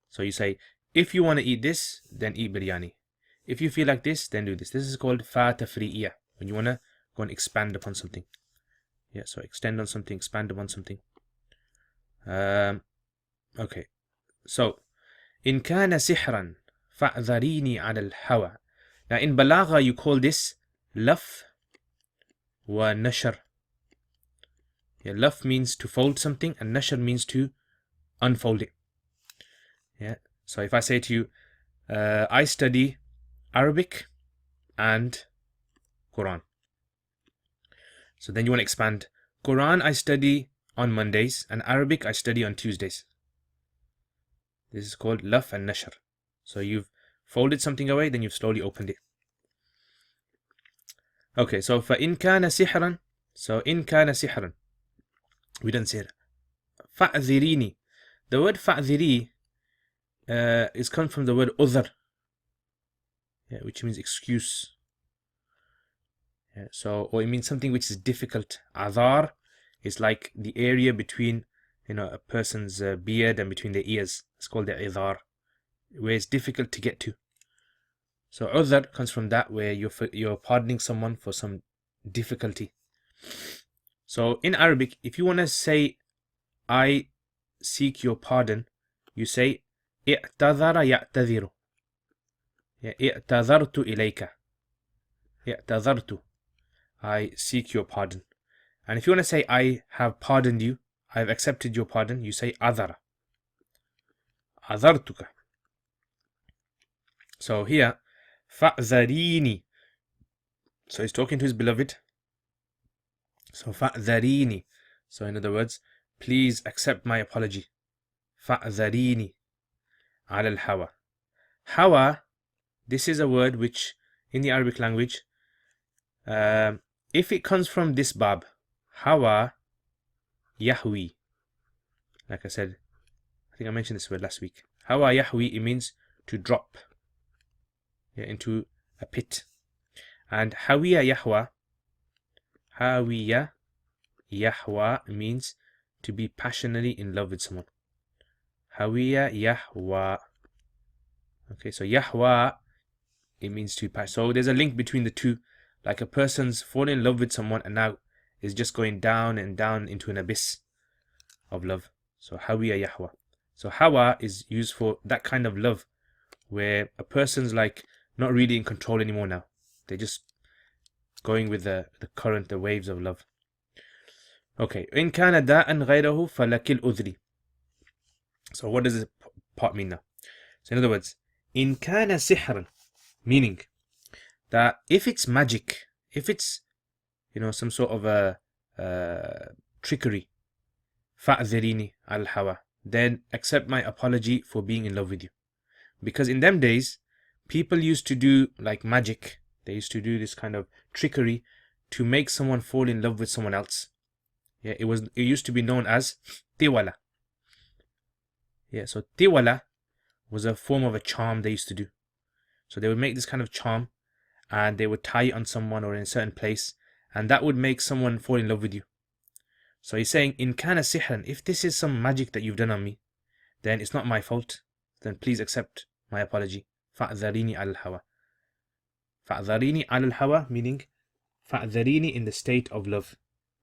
So you say, if you want to eat this, then eat biryani. If you feel like this, then do this. This is called fa tafri'iyah, when you want to go and expand upon something. Yeah, so extend on something, expand upon something. Okay, so in kana sihran fa'dharini 'ala al-hawa. Now in balagha you call this laf wa nashr. Yeah, laf means to fold something, and nashr means to unfold it. Yeah, so if I say to you, I study Arabic and Quran. So then you want to expand. Quran I study on Mondays, and Arabic I study on Tuesdays. This is called laf and nashr. So you've folded something away, then you've slowly opened it. Okay, so فَإِن كَانَ سِحْرًا. So in kana sihran. We don't say it. فَأْذِرِينِ. The word فَأْذِرِي is come from the word udhr, yeah, which means excuse. Yeah, so, or it means something which is difficult. Adhar is like the area between, a person's beard and between their ears. It's called the idhar, where it's difficult to get to. So udhr comes from that, where you're pardoning someone for some difficulty. So in Arabic, if you want to say, I seek your pardon, you say, i'tadhara ya'tadhiru. Yeah, i'tadhartu ilayka. I'tadhartu. I seek your pardon. And if you want to say, I have pardoned you, I have accepted your pardon, you say adhara. Adhartuka. So here, fa'dharini. So he's talking to his beloved. So fa'dharini. So in other words, please accept my apology. Fa'dharini ala al-hawa. Hawa, this is a word which in the Arabic language, if it comes from this bab, hawa yahwi. Like I said, I think I mentioned this word last week. Hawa yahwi, it means to drop, yeah, into a pit. And hawiya yahwa means to be passionately in love with someone. Hawiya yahwa. Okay, so yahwa, it means to pass. So there's a link between the two. Like a person's fallen in love with someone and now is just going down and down into an abyss of love. So hawiya yahwa. So hawa is used for that kind of love where a person's like not really in control anymore now. They're just going with the current, the waves of love. Okay. إن كان داء غيره فلك الأذر. So what does this part mean now? So in other words, in kana sihran, meaning that if it's magic, if it's, some sort of a trickery, fa'dhirini al-hawa, then accept my apology for being in love with you. Because in them days, people used to do like magic. They used to do this kind of trickery to make someone fall in love with someone else. Yeah, it used to be known as tiwala. Yeah, so tiwala was a form of a charm they used to do. So they would make this kind of charm and they would tie it on someone or in a certain place, and that would make someone fall in love with you. So he's saying, in kana sihran, if this is some magic that you've done on me, then it's not my fault. Then please accept my apology. Fa'dharini al-hawa. Fa'dharini al-hawa, meaning fa'dharini in the state of love.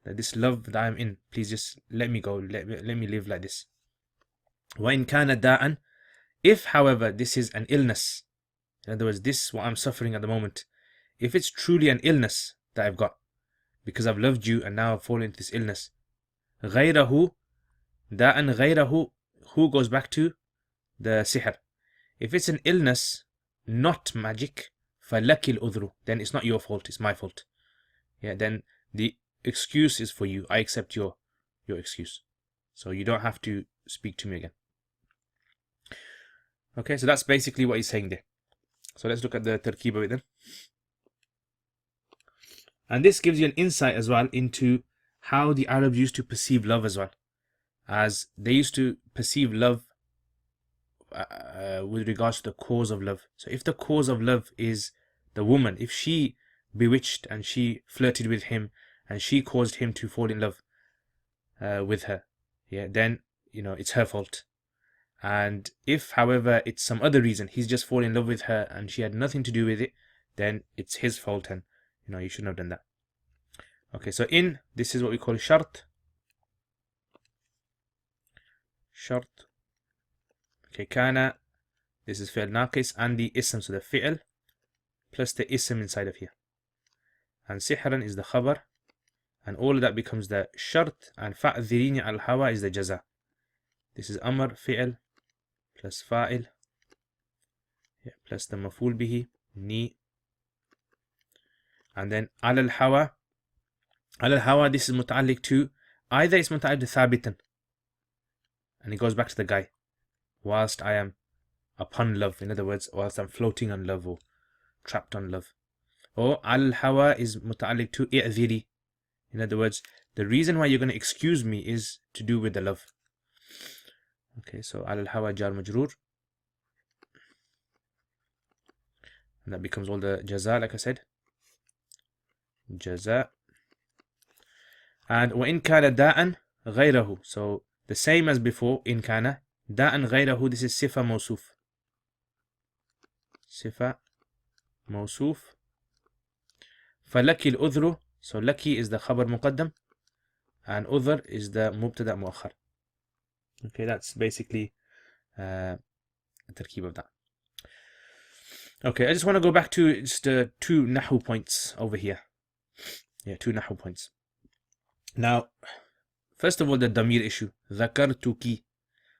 That this love that I'm in, please just let me go. Let me live like this. Wa in kana da'an, if however this is an illness, in other words, this what I'm suffering at the moment, if it's truly an illness that I've got, because I've loved you and now I've fallen into this illness, غيره, da'an غيره, who goes back to the sihr. If it's an illness, not magic, فَلَكِ الْأُذْرُ, then it's not your fault, it's my fault. Yeah, then the excuse is for you. I accept your excuse. So you don't have to speak to me again. Okay, so that's basically what he's saying there. So let's look at the tarkib of it then. And this gives you an insight as well into how the Arabs used to perceive love as well. As they used to perceive love with regards to the cause of love. So if the cause of love is the woman, if she bewitched and she flirted with him and she caused him to fall in love with her, yeah, then it's her fault. And if, however, it's some other reason, he's just fallen in love with her and she had nothing to do with it, then it's his fault and you shouldn't have done that. Okay, so this is what we call shart. Shart. Okay, kana, this is fi'l naqis, and the ism, so the fi'l plus the ism inside of here. And sihran is the khabar, and all of that becomes the shart, and fa'dhirini al-hawa is the jaza. This is amr, fi'l, plus fa'il, plus the maf'ul bihi, ni. And then al-hawa, this is muta'alliq to, either it's muta'alliq to thabitan, and it goes back to the guy, whilst I am upon love, in other words, whilst I'm floating on love or trapped on love. Or al-hawa is muta'alliq to i'dhiri, in other words, the reason why you're going to excuse me is to do with the love. Okay, so al-hawa jar majroor, and that becomes all the jaza, like I said, jaza. And wa in kana da'an ghayrahu, so the same as before, in kana da'an ghayrahu, this is sifa mawsuf. Sifa mawsuf. فَلَكِ الْأُذْرُ, so laki is the khabar muqaddam and udhr is the mubtada muakhar. Okay, that's basically the tarkib of that. Okay, I just want to go back to just two nahu points over here. Yeah, two nahu points. Now, first of all, the damir issue. ذَكَرْتُكِ.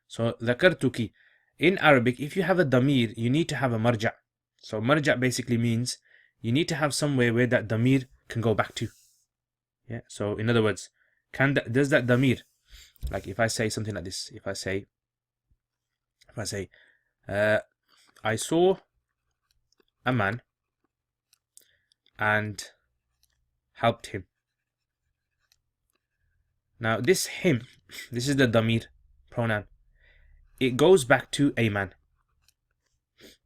So, ذَكَرْتُكِ. In Arabic, if you have a damir, you need to have a marja'. So, marja' basically means you need to have somewhere where that damir can go back to. Yeah. So, in other words, does that damir, like if I say something like this, if I say, I saw a man and helped him. Now, this him, this is the damir pronoun. It goes back to a man.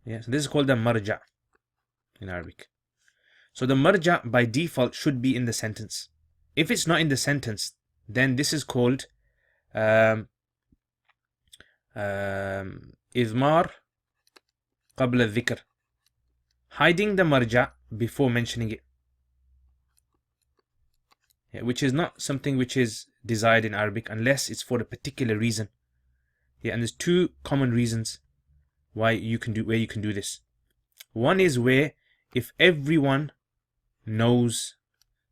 Yeah. So this is called the marja' in Arabic. So the marja' by default should be in the sentence. If it's not in the sentence, then this is called idmar qabla dhikr, hiding the marja' before mentioning it. Yeah, which is not something which is desired in Arabic unless it's for a particular reason. Yeah, and there's two common reasons where you can do this. One is where if everyone knows,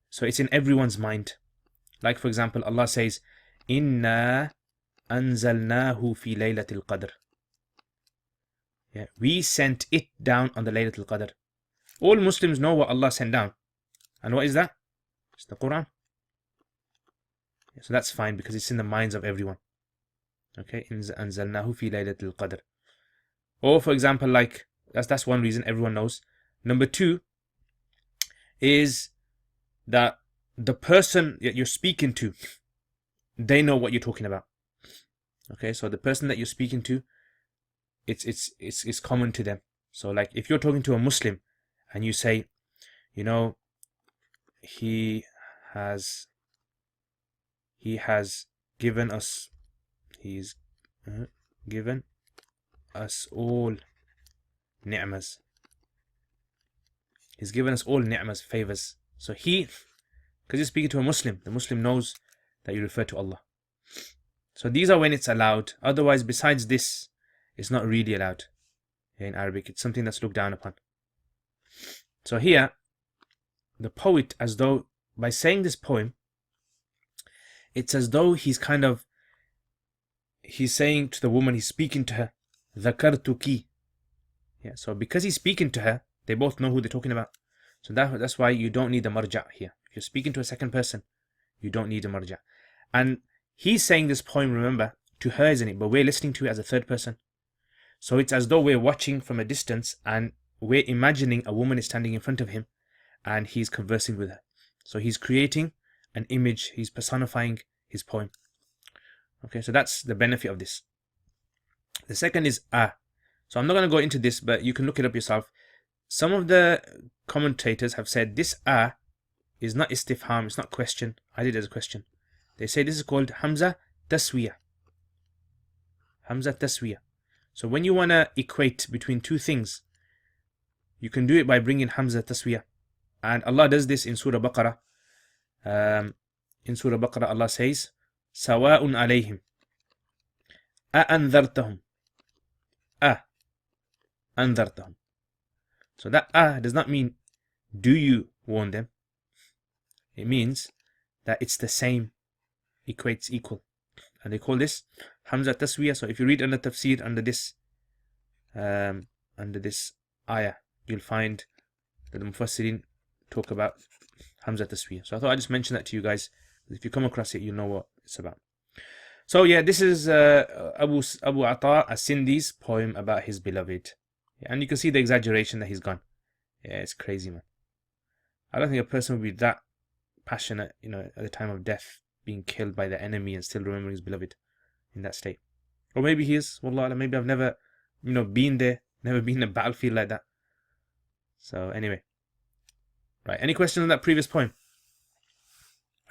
so it's in everyone's mind. Like for example, Allah says, "Inna anzalnahu fi laylatil qadr." Yeah, we sent it down on the Laylatul Qadr. All Muslims know what Allah sent down, and what is that? It's the Quran. Yeah, so that's fine because it's in the minds of everyone. Okay, anzalnahu fi laylatil qadr. Or for example, like that's one reason everyone knows. Number two is that the person that you're speaking to, they know what you're talking about. Okay, so the person that you're speaking to, it's common to them. So like if you're talking to a Muslim and you say, you know, he has given us, he's given us all ni'mas. He's given us all ni'mas, favors. So because you're speaking to a Muslim, the Muslim knows that you refer to Allah. So these are when it's allowed. Otherwise, besides this, it's not really allowed in Arabic. It's something that's looked down upon. So here, the poet, as though by saying this poem, it's as though he's saying to the woman, he's speaking to her, ذكرتك. Yeah, so because he's speaking to her, they both know who they're talking about. So that's why you don't need a marja here. If you're speaking to a second person, you don't need a marja. And he's saying this poem, remember, to her, isn't it? But we're listening to it as a third person. So it's as though we're watching from a distance and we're imagining a woman is standing in front of him and he's conversing with her. So he's creating an image, he's personifying his poem. Okay, so that's the benefit of this. The second is So I'm not going to go into this, but you can look it up yourself. Some of the commentators have said this is not istifham, it's not question. I did it as a question. They say this is called Hamza Taswiya. Hamza Taswiya. So when you want to equate between two things, you can do it by bringing Hamza Taswiya. And Allah does this in Surah Baqarah. In Surah Baqarah, Allah says, Sawa'un alayhim. A'anzartahum. Anzartahum. So that does not mean do you warn them. It means that it's the same, equates equal. And they call this Hamza Taswiya. So if you read under tafsir, under this ayah, you'll find that the Mufassirin talk about Hamza Taswiya. So I thought I'd just mention that to you guys. If you come across it, you know what it's about. So yeah, this is Abu Ata as-Sindi's poem about his beloved. And you can see the exaggeration that he's gone. Yeah, it's crazy, man. I don't think a person would be that passionate, at the time of death, being killed by the enemy and still remembering his beloved in that state. Or maybe he is, wallah, maybe I've never, been there, never been in a battlefield like that. So anyway. Right, any questions on that previous poem?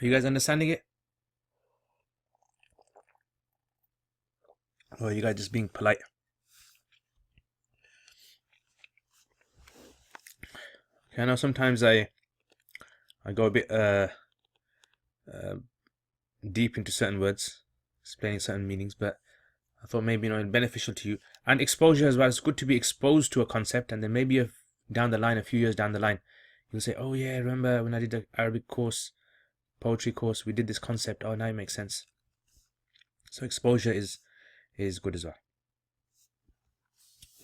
Are you guys understanding it? Or are you guys just being polite? Okay, I know sometimes I go a bit deep into certain words, explaining certain meanings, but I thought maybe it's beneficial to you. And exposure as well. It's good to be exposed to a concept, and then maybe down the line, a few years down the line, you'll say, oh yeah, remember when I did the Arabic course, poetry course, we did this concept. Oh, now it makes sense. So exposure is good as well.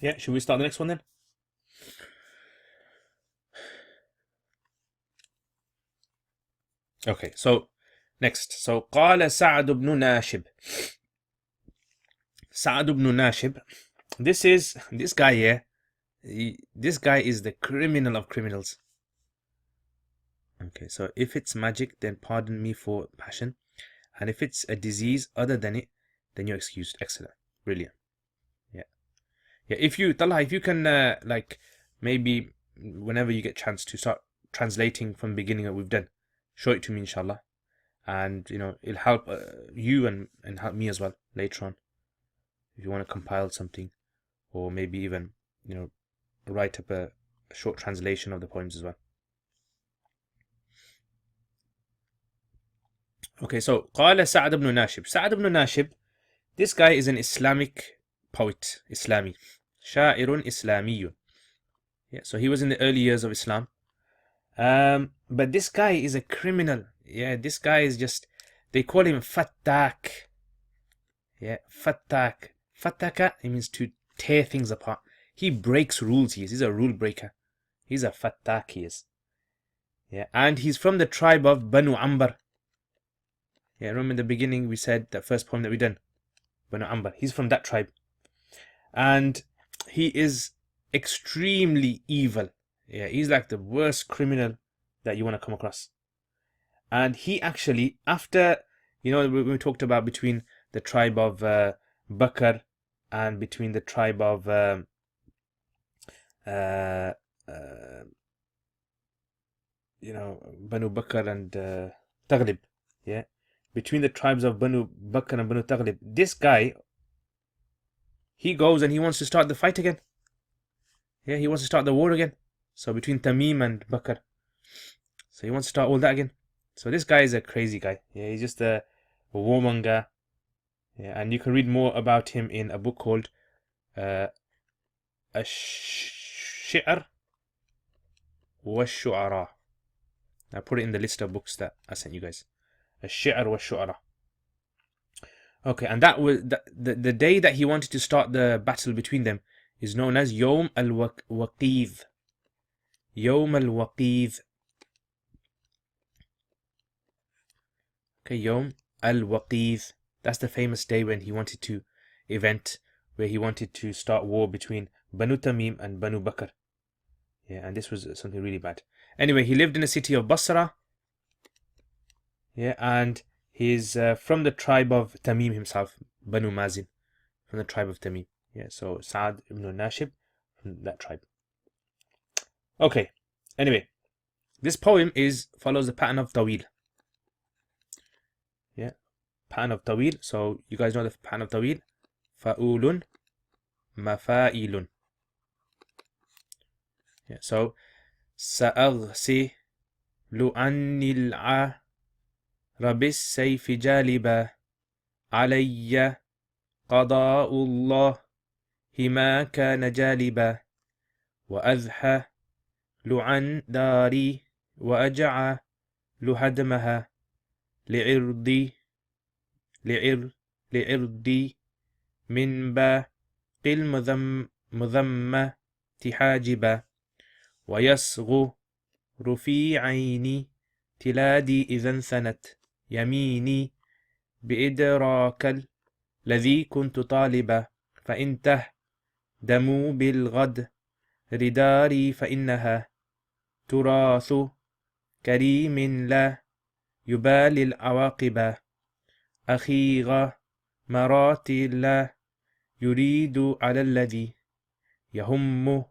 Yeah, should we start the next one then? Okay, so next. So قال سعد بن ناشب. Sa'd ibn Nashib. This guy here. This guy is the criminal of criminals. Okay, so if it's magic, then pardon me for passion. And if it's a disease other than it, then you're excused. Excellent. Brilliant. Yeah. If you can maybe whenever you get chance to start translating from the beginning that we've done, show it to me, inshallah. And it'll help you and help me as well later on. If you want to compile something, or maybe even write up a short translation of the poems as well. Okay, so قال سعد بن ناشب. Sa'd ibn Nashib, this guy is an Islamic poet, Islami, شاعر إسلامي. Yeah, so he was in the early years of Islam. But this guy is a criminal. Yeah, this guy is they call him Fattak. Yeah, Fattak. Fattaka, it means to tear things apart. He breaks rules. He's a rule breaker. He's a Fattak, he is. Yeah, and he's from the tribe of Banu Ambar. Yeah, remember in the beginning we said that first poem that we done, Banu Ambar. He's from that tribe. And he is extremely evil. Yeah, he's like the worst criminal that you want to come across. And he actually, after, we talked about between the tribe of Bakr and between the tribe of Banu Bakr and Taghlib. Yeah, between the tribes of Banu Bakr and Banu Taghlib, this guy, he goes and he wants to start the fight again. Yeah, he wants to start the war again. So between Tamim and Bakr, so he wants to start all that again. So this guy is a crazy guy. Yeah, he's just a warmonger. Yeah, and you can read more about him in a book called Ash-Shi'r wa-Shu'ara. I put it in the list of books that I sent you guys. Ash-Shi'r wa-Shu'ara. Okay, and that was the day that he wanted to start the battle between them is known as Yawm al-Waqidh. Yawm al-Waqidh. Okay, Yawm al-Waqidh. That's the famous day when he wanted to where he wanted to start war between Banu Tamim and Banu Bakr. Yeah, and this was something really bad. Anyway, he lived in the city of Basra. Yeah, and he's from the tribe of Tamim himself, Banu Mazin, from the tribe of Tamim. Yeah, so Sa'ad ibn Nashib from that tribe. Okay, anyway, this poem follows the pattern of Tawil. Yeah, pattern of Tawil. So you guys know the pattern of Tawil. Fa'ulun, mafa'ilun. Yeah, so سأغسل عني العرب السيف جالبا علي قضاء الله ما كان جالبا وأذهل عن داري وأجعل هدمها لعرضي من باقي المذمة حاجبا ويصغر في عيني تلادي إذا انثنت يميني بإدراك الذي كنت طالبا فإن تهدموا بالغد رداري فإنها تراث كريم لا يبالي العواقب أخي مراتي لا يريد على الذي يهم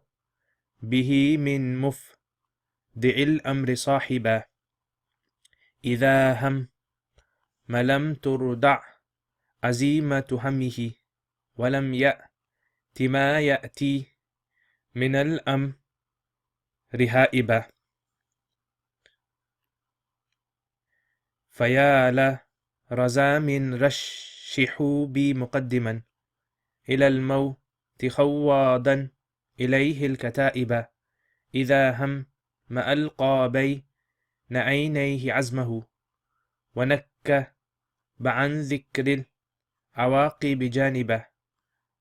به من مفضع الأمر صاحبا إذا هم ما لم تردع عزيمة همه ولم يأت ما يأتي من الأمر هائبا فيا لرزام رشحوا بي مقدما إلى الموت خواضا إليه الكتائب إذا هم ما ألقى بين عينيه عزمه ونك عن ذكر العواقب جانبه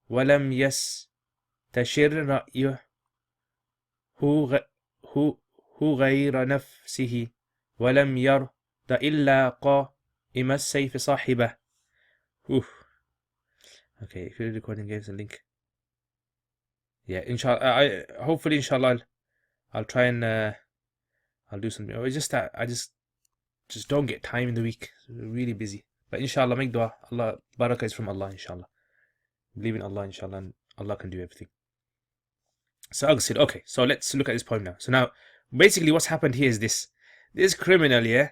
ولم يستشر رأيه هو غير نفسه ولم يرض إلا قائم السيف صاحبه. Okay, if you're recording, give us a link. Yeah, inshallah. Hopefully, inshallah, I'll try and I'll do something. It's just that I just don't get time in the week. We're really busy. But inshallah, make dua. Allah, barakah is from Allah, inshallah. Believe in Allah, inshallah, and Allah can do everything. So Aghsil, okay, so let's look at this poem now. So now, basically what's happened here is this. This criminal, yeah?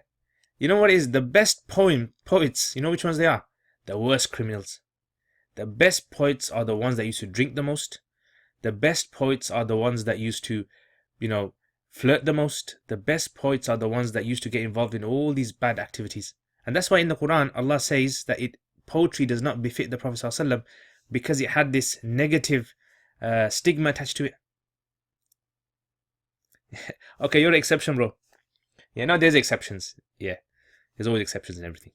You know what is the best poets? You know which ones they are? The worst criminals. The best poets are the ones that used to drink the most. The best poets are the ones that used to, flirt the most. The best poets are the ones that used to get involved in all these bad activities. And that's why in the Quran, Allah says that poetry does not befit the Prophet ﷺ because it had this negative stigma attached to it. Okay, you're an exception, bro. Yeah, no, there's exceptions. Yeah, there's always exceptions and everything.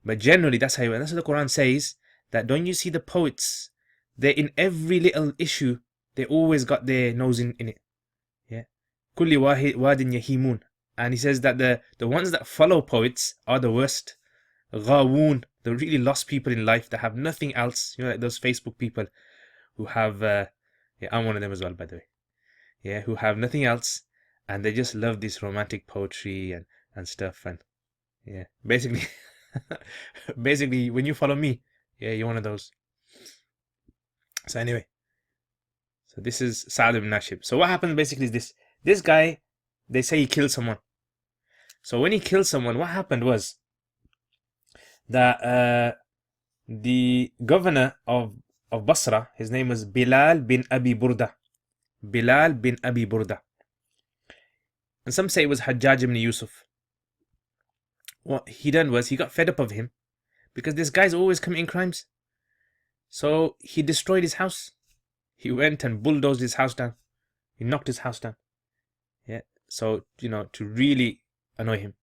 But generally, that's what the Quran says, that don't you see the poets, they're in every little issue, they always got their nose in it. Yeah. Kulli wadin yahimun. And he says that the ones that follow poets are the worst. Ghawoon, the really lost people in life that have nothing else. Like those Facebook people who have Yeah, I'm one of them as well, by the way. Yeah, who have nothing else and they just love this romantic poetry and stuff. And yeah, basically, basically, when you follow me, yeah, you're one of those. So anyway, so this is Sa'd ibn Nashib. So what happens basically is this guy, they say he killed someone. So when he killed someone, what happened was that the governor of Basra, his name was Bilal bin Abi Burda. Bilal bin Abi Burda. And some say it was Hajjaj ibn Yusuf. What he done was he got fed up of him because this guy's always committing crimes. So he destroyed his house. He went and bulldozed his house down. He knocked his house down. Yeah. So, to really annoy him.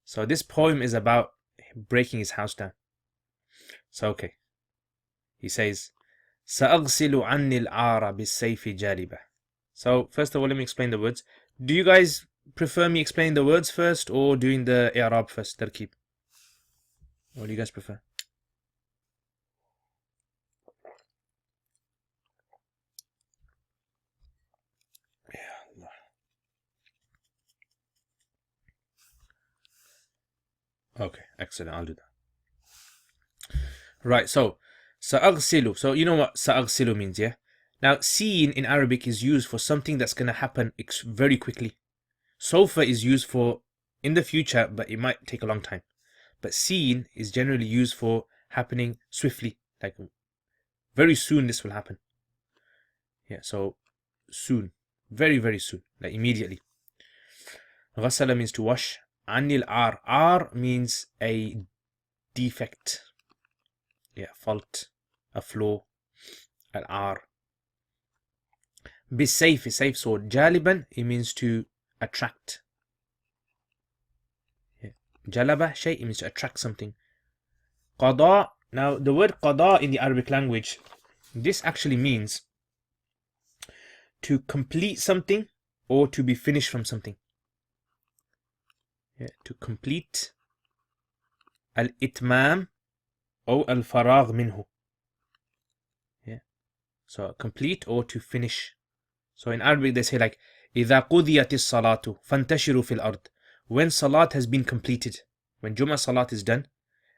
So this poem is about breaking his house down. So, okay. He says, سأغسل عني العار بالسيف جالبة. So, first of all, let me explain the words. Do you guys prefer me explaining the words first or doing the i'rab first, tarkib? What do you guys prefer? Okay, excellent. I'll do that. Right, so سأغسل. So you know what سأغسل means, yeah? Now, seen in Arabic is used for something that's going to happen very quickly. Sofa is used for in the future, but it might take a long time. But seen is generally used for happening swiftly, like very soon this will happen. Yeah, so soon, very, very soon, like immediately. غسل means to wash. Anil ar. Ar means a defect. Yeah, fault, a flaw. Al ar. Bisayf is safe sword. Jaliban, it means to attract. Yeah. Jalaba shay, it means to attract something. Qada. Now the word qada in the Arabic language, this actually means to complete something or to be finished from something. Yeah, to complete. Al-itmam or al-faragh minhu. Yeah. So complete or to finish. So in Arabic they say like إذا قضيت الصلاة فانتشروا في الأرض. When salat has been completed, when Jummah salat is done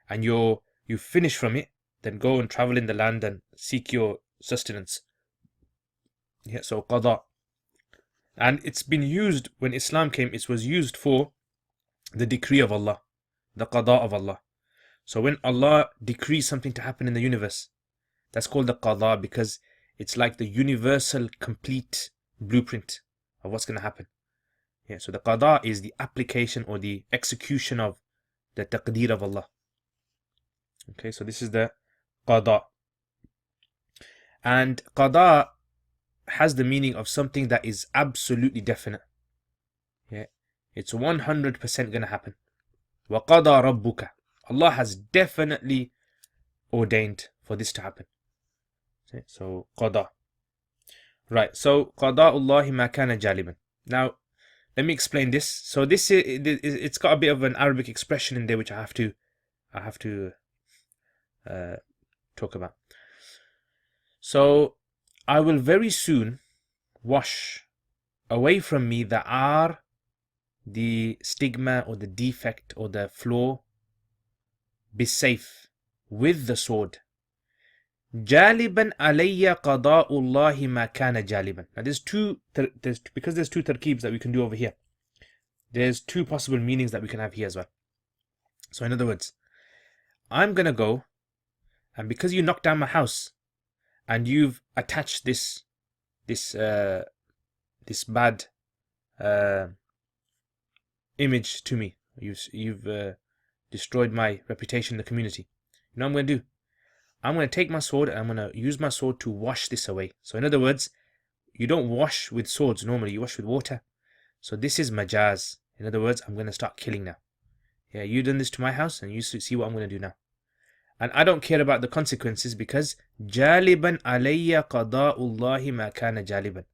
and you finish from it, then go and travel in the land and seek your sustenance. Yeah, so qada. And it's been used when Islam came, it was used for the decree of Allah, the qada of Allah. So when Allah decrees something to happen in the universe, that's called the qada because it's like the universal complete blueprint of what's going to happen. Yeah, so the qada is the application or the execution of the taqdeer of Allah. Okay, so this is the qada. And qada has the meaning of something that is absolutely definite. Yeah, it's 100% going to happen. وَقَضَى رَبُّكَ. Allah has definitely ordained for this to happen. Okay, so qada. Right, so qada'ullahi ma kana jaliban. Now, let me explain this. So this it's got a bit of an Arabic expression in there which I have to talk about. So I will very soon wash away from me the ar, the stigma or the defect or the flaw, bisayf, with the sword. Jaliban alayya qada'ullahi ma kana jaliban. Now because there's two tarkibs that we can do over here. There's two possible meanings that we can have here as well. So in other words, I'm gonna go, and because you knocked down my house, and you've attached this bad image to me, you've destroyed my reputation in the community. You know what I'm gonna do? I'm going to take my sword and I'm going to use my sword to wash this away. So in other words, you don't wash with swords normally, you wash with water. So this is majaz. In other words, I'm going to start killing now. Yeah, you done this to my house and you see what I'm going to do now. And I don't care about the consequences because jaliban alayya qada'ullahi ma kana jaliban.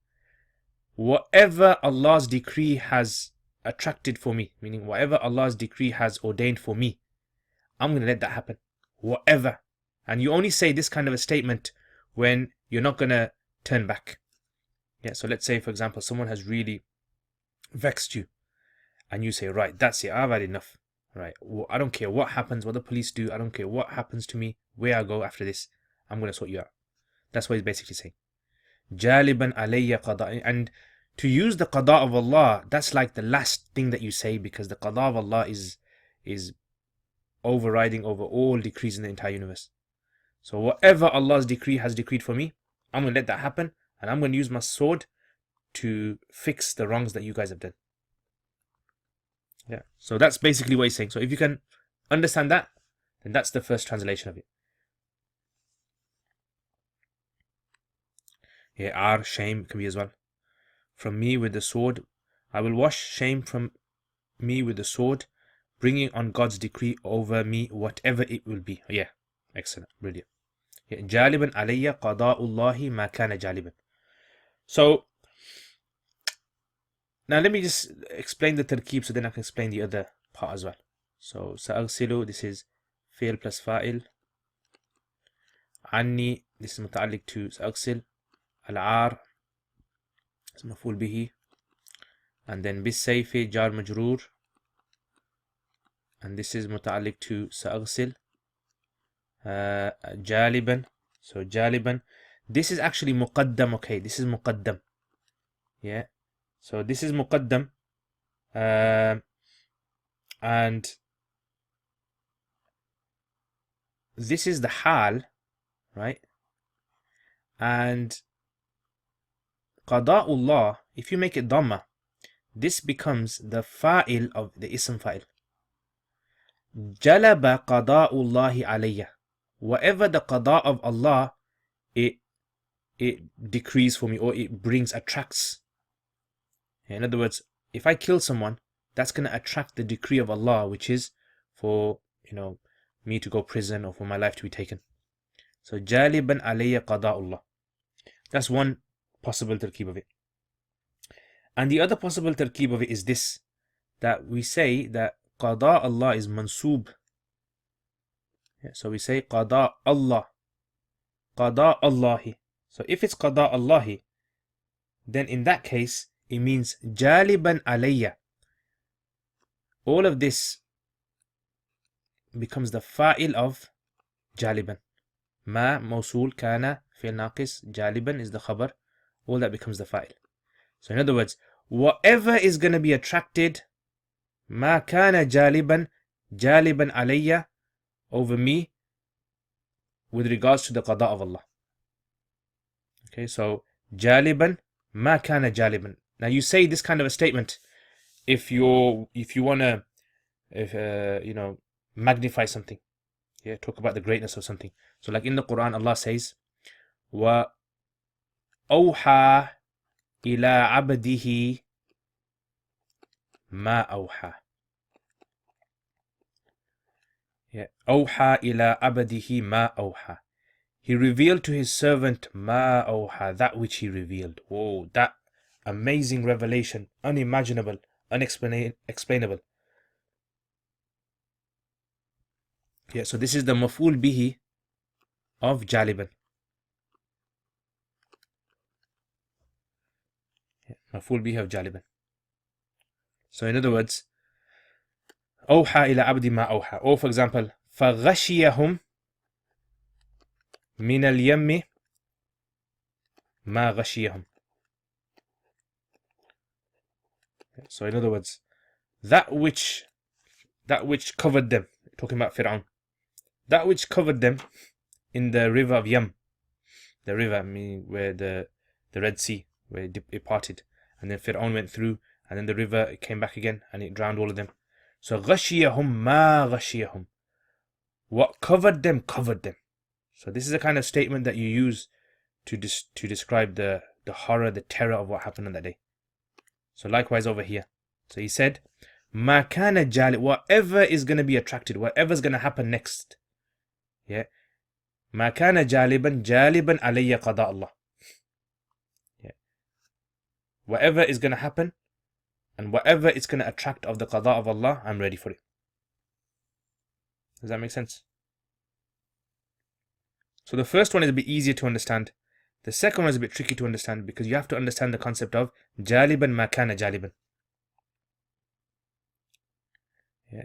Whatever Allah's decree has attracted for me, meaning whatever Allah's decree has ordained for me, I'm going to let that happen. Whatever. And you only say this kind of a statement when you're not going to turn back. Yeah, so let's say, for example, someone has really vexed you, and you say, right, that's it, I've had enough. Right, well, I don't care what happens, what the police do, I don't care what happens to me, where I go after this, I'm going to sort you out. That's what he's basically saying. Jaliban alayya qada. And to use the qada of Allah, that's like the last thing that you say, because the qada of Allah is overriding over all decrees in the entire universe. So whatever Allah's decree has decreed for me, I'm going to let that happen, and I'm going to use my sword to fix the wrongs that you guys have done. Yeah, so that's basically what he's saying. So if you can understand that, then that's the first translation of it. Yeah, ar, shame can be as well. From me with the sword, I will wash shame from me with the sword, bringing on God's decree over me, whatever it will be. Yeah, excellent, brilliant. Yeah, jaliban alayya qada'ullahi ma kana jaliban. So now let me just explain the tarkeeb, so then I can explain the other part as well. So sa'agsilu, this is fi'l plus fa'il. Anni, this is muta'alliq to sa'agsil. Al-ar is maf'ul bihi. And then bis-sayfi, jar majroor. And this is muta'alliq to sa'agsil. Jaliban. So jaliban. This is actually muqaddam, okay? This is muqaddam. Yeah. So this is muqaddam. And this is the hal, right? And qada'ullah, if you make it dhamma, this becomes the fa'il of the ism fa'il. Jalaba qada'ullahi alayya. Whatever the qada' of Allah, it decrees for me, or it attracts. In other words, if I kill someone, that's going to attract the decree of Allah, which is for, me to go prison or for my life to be taken. So jaliban alayya qada'ullah. That's one possible tarkeeb of it. And the other possible tarkeeb of it is this, that we say that qada' Allah is mansoob. Yeah, so we say qada' Allah, qada' Allahi. So if it's qada' Allahi, then in that case it means jaliban alayya. All of this becomes the fa'il of jaliban. Ma, mawsul, kana, fi'l naqis, jaliban is the khabar. All that becomes the fa'il. So in other words, whatever is going to be attracted, ma kana jaliban alayya, over me, with regards to the qada of Allah. Okay, so jaliban, ma kana jaliban. Now you say this kind of a statement if you want to magnify something, yeah, talk about the greatness of something. So like in the Quran, Allah says, wa awha ila abdihi ma awha. Yeah, awha ila abdihi ma awha. He revealed to his servant ma awha, that which he revealed. Whoa, that amazing revelation, unimaginable, unexplainable. Yeah, so this is the maf'ul bihi of jaliban. Yeah, maf'ul bihi of jaliban. So in other words, awha ila abdi ma awha. Or for example, فَغَشِيَهُمْ مِنَ الْيَمِّ مَا غَشِيَهُمْ. So in other words, that which covered them, talking about Fir'aun, that which covered them in the river of Yam, the river, where the Red Sea, where it parted, and then Fir'aun went through, and then the river came back again, and it drowned all of them. So غَشِيَهُمْ مَا غَشِيَهُمْ. What covered them, covered them. So this is a kind of statement that you use to describe the horror, the terror of what happened on that day. So likewise over here. So he said, Ma kana jali, whatever is going to be attracted, whatever's going to happen next. Yeah. Ma kana jaliban alayya qada Allah. Yeah. Whatever is going to happen and whatever it's going to attract of the qada of Allah, I'm ready for it. Does that make sense? So the first one is a bit easier to understand. The second one is a bit tricky to understand because you have to understand the concept of jaliban ma kana jaliban. Yeah.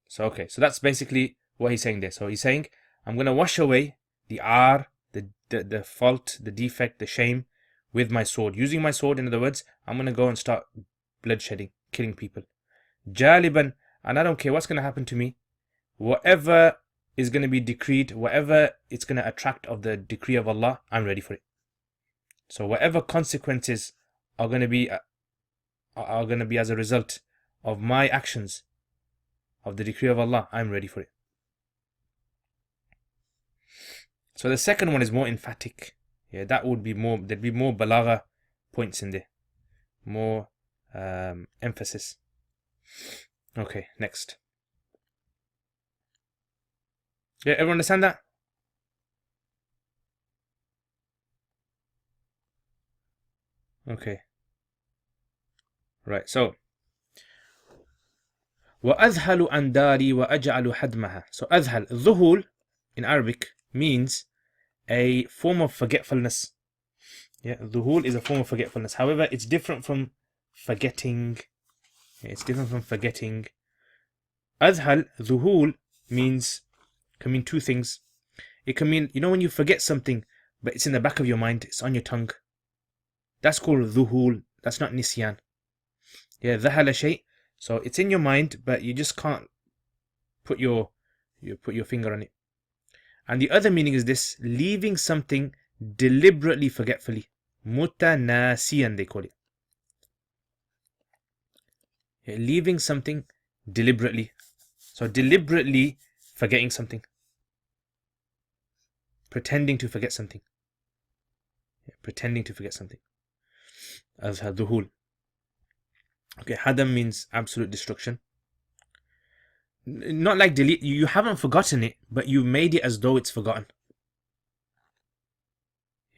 So okay, so that's basically what he's saying there. So he's saying, I'm going to wash away the R, the fault, the defect, the shame with my sword. Using my sword, in other words, I'm going to go and start bloodshedding, killing people. Jaliban, and I don't care what's going to happen to me. Whatever is going to be decreed, whatever it's going to attract of the decree of Allah, I'm ready for it. So whatever consequences are going to be as a result of my actions, of the decree of Allah, I'm ready for it. So the second one is more emphatic. Yeah, that would be more, there'd be more balagha points in there. More emphasis. Okay, next. Yeah, everyone understand that? Okay. Right, so وَأَذْهَلُ عَنْ دَارِي وَأَجْعَلُ حَدْمَهَا. So أذهل, ذهول in Arabic means a form of forgetfulness. Yeah, dhuhul is a form of forgetfulness. However, it's different from forgetting. Yeah, it's different from forgetting. Adhal, dhuhul can mean two things. It can mean, you know, when you forget something, but it's in the back of your mind, it's on your tongue. That's called dhuhul. That's not nisyan. Yeah, dhahala shay. So it's in your mind, but you just can't put your finger on it. And the other meaning is this: leaving something deliberately forgetfully. Mutanasiyan, they call it. Yeah, leaving something deliberately. So deliberately forgetting something. Pretending to forget something. Yeah, pretending to forget something. Azha duhul. Okay, hadam means absolute destruction. Not like delete. You haven't forgotten it, but you made it as though it's forgotten.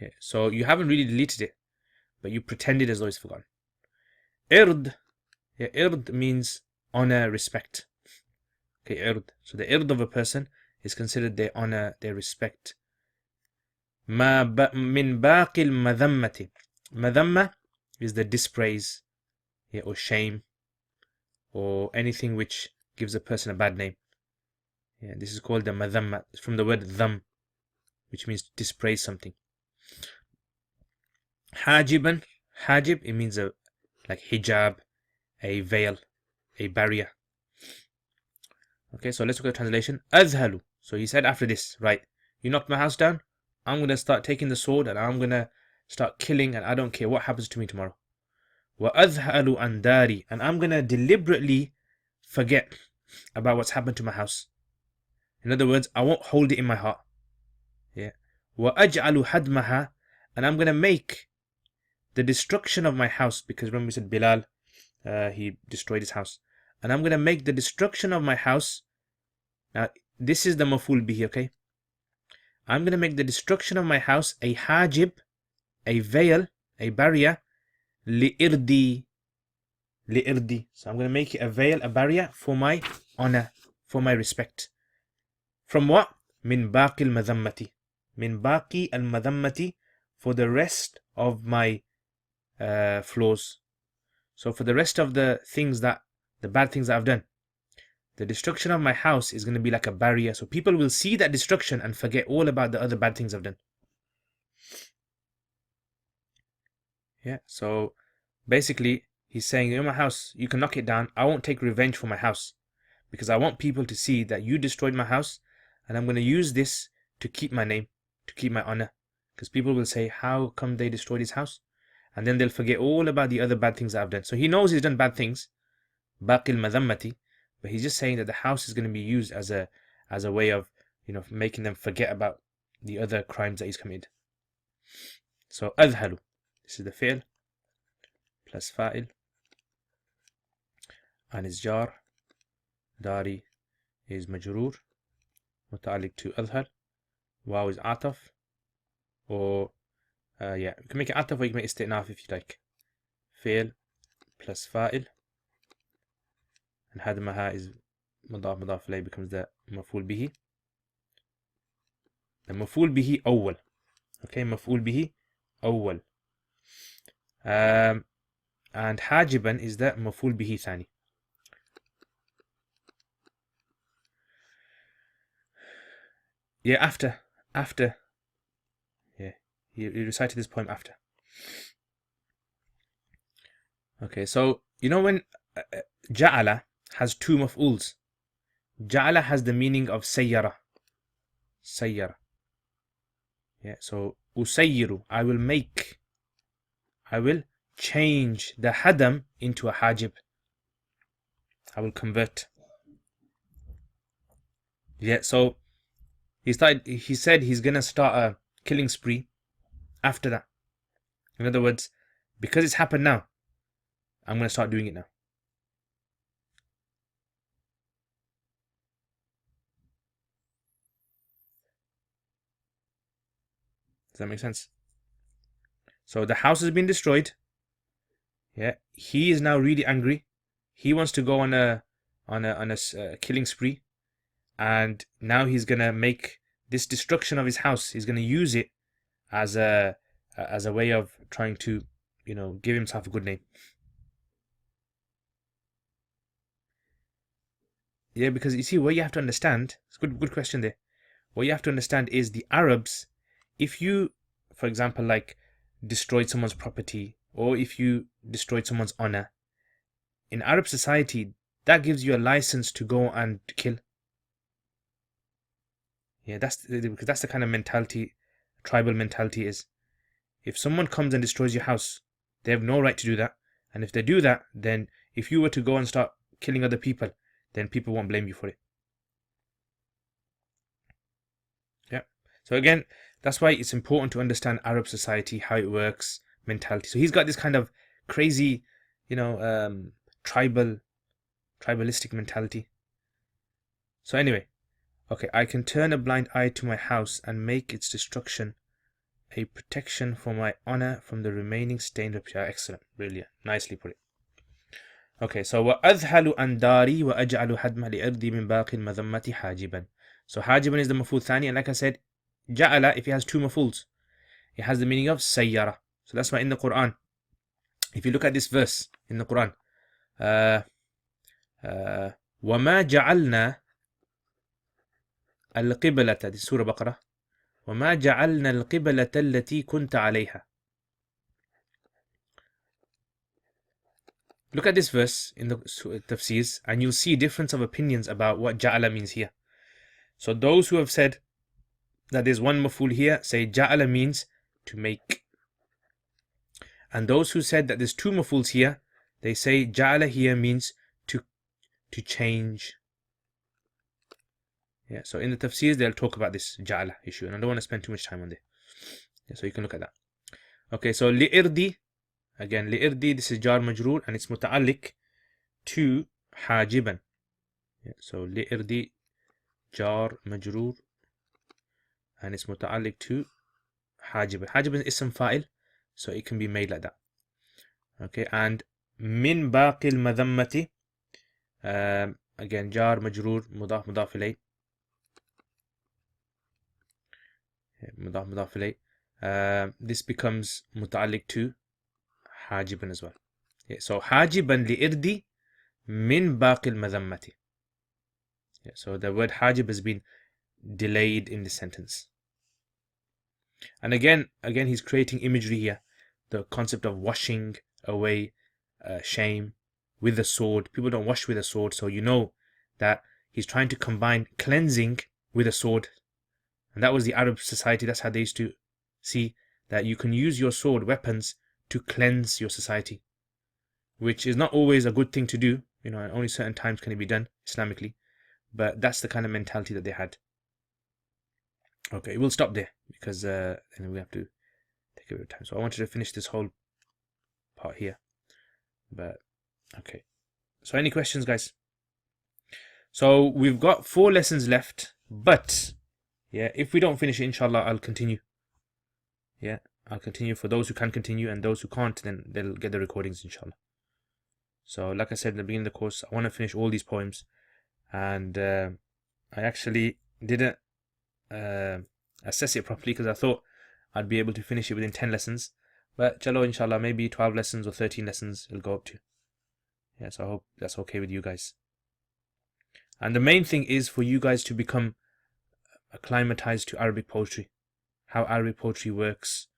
Yeah, so you haven't really deleted it, but you pretended as though it's forgotten. Ird. Yeah, ird means honor, respect. Okay, ird. So the ird of a person is considered their honor, their respect. Ma min baqil madhammati. Madhamma is the dispraise, yeah, or shame, or anything which gives a person a bad name. Yeah, this is called the madhamma. It's from the word dham, which means to dispraise something. Hajiban. Hajib, it means like hijab, a veil, a barrier. Okay, so let's look at the translation. Azhalu. So he said after this, right, you knocked my house down, I'm going to start taking the sword and I'm going to start killing, and I don't care what happens to me tomorrow. Wa azhalu an dari, and I'm going to deliberately forget about what's happened to my house. In other words, I won't hold it in my heart. Yeah. Wa aj'alu hadmaha, and I'm going to make the destruction of my house, because remember we said Bilal, he destroyed his house. And I'm going to make the destruction of my house. Now, this is the maful bihi, okay? I'm going to make the destruction of my house a hajib, a veil, a barrier, li'irdi. Li'irdi. So I'm going to make it a veil, a barrier for my honor, for my respect. From what? Min baqi al-madhammati. Min baqi al-madhammati, for the rest of my flaws. So for the rest of the bad things that I've done, the destruction of my house is going to be like a barrier. So people will see that destruction and forget all about the other bad things I've done. Yeah, so basically he's saying, in my house, you can knock it down. I won't take revenge for my house, because I want people to see that you destroyed my house, and I'm going to use this to keep my name, to keep my honor. Because people will say, how come they destroyed his house? And then they'll forget all about the other bad things that I've done. So he knows he's done bad things, baqil madhammati, but he's just saying that the house is going to be used as a way of, you know, making them forget about the other crimes that he's committed. So adhalu, this is the fi'l plus fa'il, and his jar, dari is majroor, muta'alliq to adhal, waw is ataf, or yeah, you can make it ataf or you can make it isti'naf if you like. Fi'l plus fa'il, and hadmaha is mudaf mudaf ilayh, becomes the maf'ul bihi. The maf'ul bihi awwal. Okay, مفعول به أول. And حاجبا is that مفعول به ثاني. Yeah, after. Yeah, he recited this poem after. Okay, so you know when ja'ala has two maf'uls. Ja'ala has the meaning of sayyara. Sayyara. Yeah, so usayyiru, I will change the hadam into a hajib. I will convert. Yeah, so he said he's gonna start a killing spree after that. In other words, because it's happened now, I'm gonna start doing it now. Does that make sense? So the house has been destroyed. Yeah, he is now really angry. He wants to go on a killing spree, and now he's gonna make this destruction of his house. He's gonna use it as a way of trying to, give himself a good name. Yeah, because you see, what you have to understand, it's a good question there. What you have to understand is the Arabs, if you, for example, like destroyed someone's property, or if you destroyed someone's honor, in Arab society, that gives you a license to go and kill. Yeah, because that's the kind of mentality, tribal mentality is. If someone comes and destroys your house, they have no right to do that. And if they do that, then if you were to go and start killing other people, then people won't blame you for it. Yeah. So again, that's why it's important to understand Arab society, how it works, mentality. So he's got this kind of crazy, tribalistic mentality. So anyway, okay, I can turn a blind eye to my house and make its destruction a protection for my honor from the remaining stain of pure. Excellent, brilliant, nicely put it. Okay, so وأذهل عن داري وأجعل حدم لأرضي من باقي المذمة حاجبا. So حاجبا is the مفعول ثاني, and like I said, جعل, if it has two مفعوls, it has the meaning of سيارة. So that's why in the Quran, if you look at this verse in the Quran, وما جعلنا القبلة, this is Surah Baqarah, وما جعلنا القبلة التي كنت عليها. Look at this verse in the tafsirs, and you'll see difference of opinions about what ja'ala means here. So those who have said that there's one maf'ul here say ja'ala means to make. And those who said that there's two maf'uls here, they say ja'ala here means to change. Yeah, so in the tafsirs they'll talk about this ja'ala issue, and I don't want to spend too much time on it. Yeah, so you can look at that. Okay, so li'irdi, again li'irdi, this is jar majroor, and it's muta'alliq to hajiban. Yeah, so li'irdi jar majroor, and it's muta'alliq to hajiban. Hajiban is ism fa'il, so it can be made like that. Okay, and min baqil madhammati, again jar majroor mudaf mudaf ilay, mudaf mudaf ilay. This becomes muta'alliq to hajiban as well. Yeah, so hajiban li'irdi min baqil madhammati. Yeah, so the word hajib has been delayed in this sentence. And again he's creating imagery here, the concept of washing away shame with the sword. People don't wash with a sword, so you know that he's trying to combine cleansing with a sword. And that was the Arab society. That's how they used to see that you can use your sword, weapons, to cleanse your society, which is not always a good thing to do. Only certain times can it be done Islamically, but that's the kind of mentality that they had. Okay, we'll stop there because then we have to take a bit of time. So I wanted to finish this whole part here, but okay. So any questions, guys? So we've got 4 lessons left, but yeah, if we don't finish it, inshallah, I'll continue. Yeah, I'll continue for those who can continue, and those who can't, then they'll get the recordings, inshallah. So like I said in the beginning of the course, I want to finish all these poems, and I actually didn't assess it properly because I thought I'd be able to finish it within 10 lessons. But chalo, inshallah, maybe 12 lessons or 13 lessons it'll go up to. Yeah, so I hope that's okay with you guys. And the main thing is for you guys to become acclimatized to Arabic poetry, how Arabic poetry works.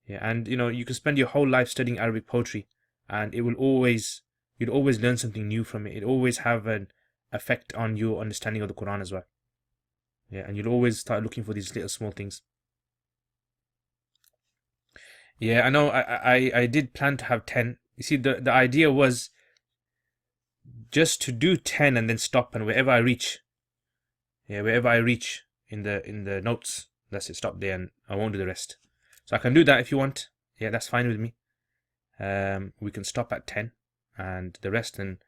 Yeah, and you can spend your whole life studying Arabic poetry, and you'd always learn something new from it. It always have an effect on your understanding of the Quran as well. Yeah, and you'll always start looking for these little small things. Yeah, I know. I did plan to have 10. You see, the idea was just to do 10 and then stop, and wherever I reach, in the notes, that's it. Stop there, and I won't do the rest. So I can do that if you want. Yeah, that's fine with me. We can stop at 10, and the rest, then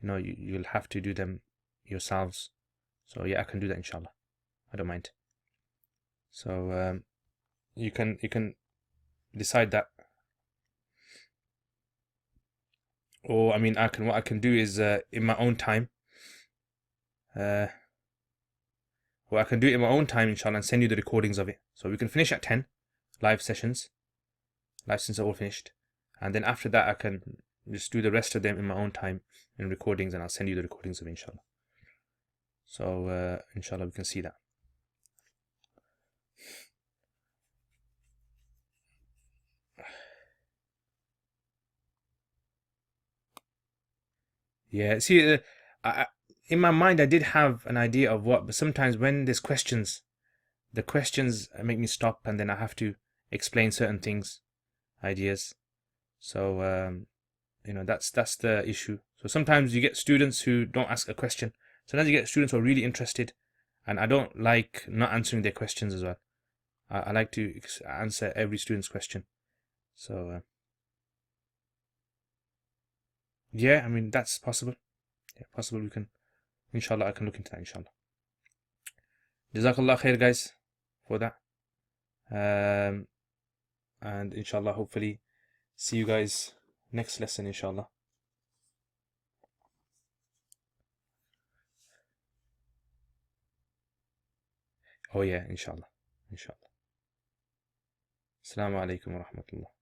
you'll have to do them yourselves. So yeah, I can do that, inshallah. I don't mind. So you can decide that. Or I mean, what I can do is in my own time. Inshallah, and send you the recordings of it. So we can finish at 10 live sessions. Live sessions are all finished, and then after that I can just do the rest of them in my own time in recordings, and I'll send you the recordings of it, inshallah. So inshallah, we can see that. Yeah, see, in my mind I did have an idea of what, but sometimes when there's questions, the questions make me stop, and then I have to explain certain things, ideas. So that's the issue. So sometimes you get students who don't ask a question. Sometimes you get students who are really interested, and I don't like not answering their questions as well. I like to answer every student's question. So yeah, I mean, that's possible. Yeah, possible. We can, inshallah, I can look into that, inshallah. Jazakallah khair, guys, for that. And inshallah, hopefully see you guys next lesson, inshallah. Oh yeah, inshallah. Assalamu alaikum wa rahmatullah.